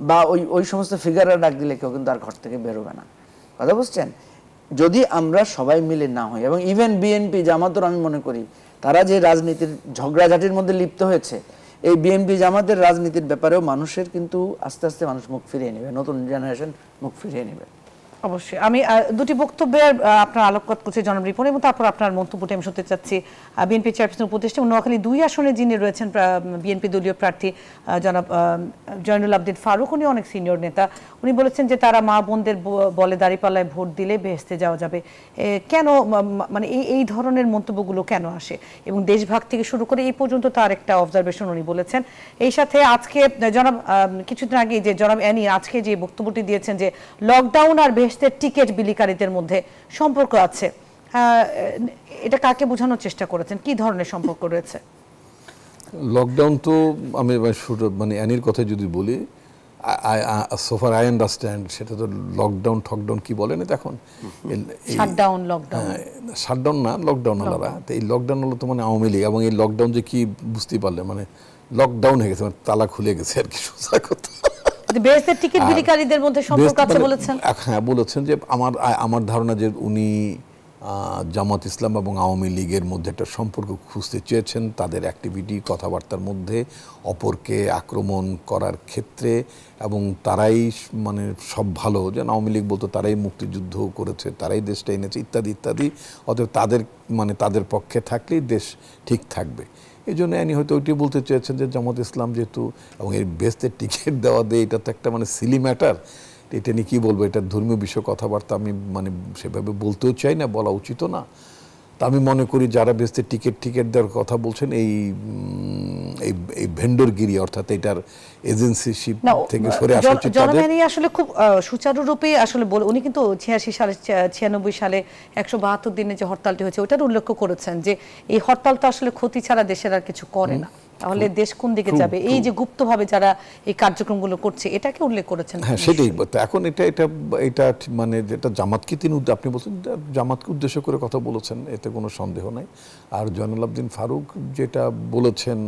বা ওই সমস্ত ফিগাররা ডাক দিলে কেউ কিন্তু আর ঘর থেকে বেরোবে না। কথা বুঝছেন? যদি আমরা সবাই মিলে না হই, এবং ইভেন বিএনপি জামাতের আমি মনে করি তারা যে রাজনীতির ঝগড়াঝাটির মধ্যে লিপ্ত হয়েছে, এই বিএনপি জামাতের রাজনীতির ব্যাপারেও মানুষের কিন্তু আস্তে আস্তে মানুষ মুখ ফিরিয়ে নেবে, নতুন জেনারেশন মুখ ফিরিয়ে নেবে। অবশ্যই। আমি দুটি বক্তব্যের আপনার আলোকপাত করছি জনাব রিপন, এবং তারপর আপনার মন্তব্যটি আমি শুনতে চাচ্ছি। বিএনপি চেয়ারপারসন উপদেষ্টা নোয়াখালী 2 আসনে যিনি রয়েছেন বিএনপি দলীয় প্রার্থী জনাব জয়নুল আবদিন ফারুক, উনি অনেক সিনিয়র নেতা। উনি বলেছেন যে তারা মা বোনদের বলে দাঁড়িপাল্লায় ভোট দিলে বেহেশতে যাওয়া যাবে। কেন মানে এই ধরনের মন্তব্যগুলো কেন আসে? এবং দেশভাগ থেকে শুরু করে এই পর্যন্ত তার একটা অবজারভেশন উনি বলেছেন। এই সাথে আজকে জনাব কিছুদিন আগে যে জনাব অ্যানি আজকে যে বক্তব্যটি দিয়েছেন যে লকডাউন আর বেহেশতের টিকিট বিলিকারীদের মধ্যে সম্পর্ক আছে, এটা কাকে বোঝানোর চেষ্টা করেছেন? কি ধরনের সম্পর্ক রয়েছে? লকডাউন তো আমি মানে অ্যানির কথা যদি বলি, সোফার আই আন্ডারস্ট্যান্ড, সেটা তো লকডাউন ঠকডাউন কি বলেন এখন, শাটডাউন লকডাউন, শাটডাউন না লকডাউন আলাদা। তো এই লকডাউন হলো তো মানে আওয়ামী লীগ, এবং এই লকডাউন যে কি বুঝতেই পারলে মানে লকডাউন হয়ে গেছে, মানে তালা খুলে গেছে আর কি সোজা কথা। বেহেশতের টিকিট বিলিকারীদের মধ্যে সম্পর্ক আছে বলেছেন। হ্যাঁ বলেছেন যে আমার ধারণা যে উনি জামাত ইসলাম এবং আওয়ামী লীগের মধ্যে একটা সম্পর্ক খুঁজতে চেয়েছেন, তাদের অ্যাক্টিভিটি কথাবার্তার মধ্যে অপরকে আক্রমণ করার ক্ষেত্রে, এবং তারাই মানে সব ভালো, যেন আওয়ামী লীগ বলতো তারাই মুক্তিযুদ্ধ করেছে, তারাই দেশটা এনেছে ইত্যাদি ইত্যাদি, অতএব তাদের পক্ষে থাকলেই দেশ ঠিক থাকবে। এই জন্য অ্যানি হয়তো ওইটি বলতে চেয়েছেন যে জামাত ইসলাম যেহেতু, এবং এই বেহেশতের টিকিট দেওয়া দিয়ে এটা তো একটা মানে সিলি ম্যাটার, এটা নিয়ে কী বলবো, এটা ধর্মীয় বিষয় কথাবার্তা আমি মানে সেভাবে বলতেও চাই না, বলা উচিতও না। তা আমি মনে করি যারা বেহেশতের টিকিট দেওয়ার কথা বলছেন এই ভেন্ডরগিরি, অর্থাৎ এটার এজেন্সিশিপ থেকে সরে আসা উচিত। জনগণই আসলে খুব সুচারুরূপে আসলে উনি কিন্তু 96 সালে 172 দিনে যে হরতালটি হয়েছে ওটার উল্লেখ করেছেন যে এই হরতাল তো আসলে ক্ষতি ছাড়া দেশের আর কিছু করে না, তাহলে দেশ কোন দিকে যাবে? এই যে গুপ্তভাবে যারা এই কার্যক্রমগুলো করছে এটাকে উল্লেখ করেছেন। হ্যাঁ সেটাই। এখন এটা মানে যেটা জামাতকে আপনি বলছেন জামাতকে উদ্দেশ্য করে কথা বলেছেন, এতে কোনো সন্দেহ নাই। আর জয়নুল আবদিন ফারুক যেটা বলেছেন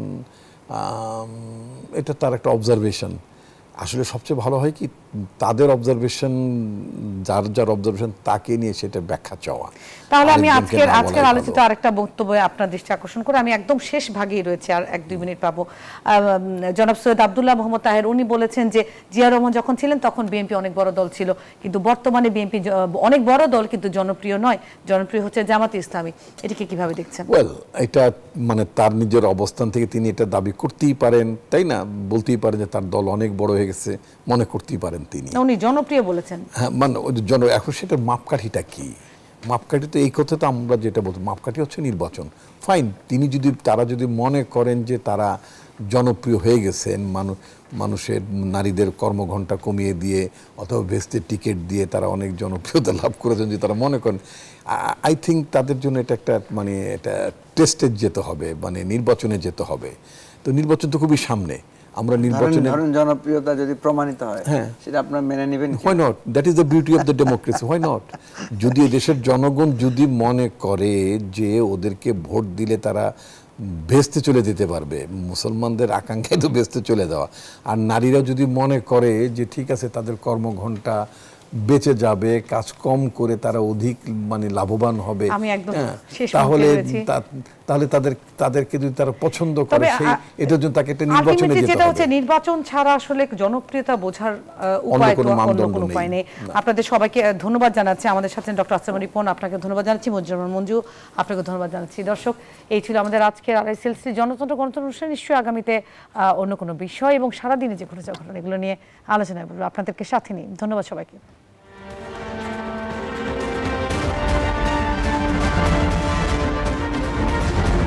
এটা তার একটা অবজারভেশন। আসলে সবচেয়ে ভালো হয় কি তাদের অবজারভেশন, যার অবজারভেশন তাকে নিয়ে সেটা ব্যাখ্যা চাওয়া। তাহলে আমি আজকের আলোচিত আরেকটা বক্তব্যে আপনার দৃষ্টি আকর্ষণ করে, আমি একদম শেষ ভাগেই রয়েছে, আর 1-2 মিনিট পাবো। জনাব সৈয়দ আব্দুল্লাহ মোহাম্মদ তাহের উনি বলেছেন যে জিয়া রহমান যখন ছিলেন তখন বিএনপি অনেক বড় দল ছিল, কিন্তু বর্তমানে বিএনপি অনেক বড় দল কিন্তু জনপ্রিয় নয়, জনপ্রিয় হচ্ছে জামাত ইসলামী। এটাকে কিভাবে দেখছেন? ওয়েল, এটা মানে তার নিজের অবস্থান থেকে তিনি এটা দাবি করতেই পারেন, তাই না? বলতেই পারেন যে তার দল অনেক বড় হয়ে গেছে, মনে করতেই পারেন তিনি। উনি জনপ্রিয় বলেছেন। হ্যাঁ মানে এখন সেটার মাপকাঠিটা কি? মাপকাঠি তো এই কথা তো আমরা যেটা বলছি, মাপকাঠি হচ্ছে নির্বাচন। ফাইন, তারা যদি মনে করেন যে তারা জনপ্রিয় হয়ে গেছেন, মানুষের নারীদের কর্মঘণ্টা কমিয়ে দিয়ে অথবা বেহেশতের টিকিট দিয়ে তারা অনেক জনপ্রিয়তা লাভ করেছেন, যদি তারা মনে করেন, আই থিঙ্ক তাদের জন্য এটা একটা মানে এটা টেস্টে যেতে হবে, মানে নির্বাচনে যেতে হবে। তো নির্বাচন তো খুবই সামনে, আমরা নির্বাচনে জনপ্রিয়তা যদি প্রমাণিত হয় সেটা আপনারা মেনে নেবেন? Why not? That is the beauty of the democracy. Why not? যদি দেশের জনগণ যদি মনে করে যে ওদেরকে ভোট দিলে তারা বেহেশতে চলে যেতে পারবে, মুসলমানদের আকাঙ্ক্ষায় তো বেহেশতে চলে যাওয়া, আর নারীরা যদি মনে করে যে ঠিক আছে তাদের কর্মঘণ্টা বেঁচে যাবে, কাজ কম করে তারা অধিক মানে লাভবান হবে, তাহলে তাহলে তাদেরকে যদি তারা পছন্দ করে তবে সেই এটার জন্য তাকে একটা নির্বাচনে ultimately যেতে যেটা হবে। হচ্ছে নির্বাচন ছাড়া আসলে জনপ্রিয়তা বোঝার উপায় কোনো তো অন্য মানদণ্ড কোনো নেই। উপায় নেই। আপনাদের সবাইকে ধন্যবাদ জানাচ্ছি। আমাদের সাথে ডক্টর আসলাম রিপন, আপনাকে ধন্যবাদ জানাচ্ছি। মঞ্জুর মঞ্জু, আপনাকে ধন্যবাদ জানাচ্ছি। দর্শক, এই ছিল আমাদের আজকের RSLC জনতন্ত্র গণতন্ত্র অনুষ্ঠান। নিশ্চয়ই আগামীতে অন্য কোনো বিষয় এবং সারাদিনে যে ঘটে যাওয়া ঘটনা এগুলো নিয়ে আলোচনা করবো। আপনাদেরকে সাথে নিই। ধন্যবাদ সবাইকে।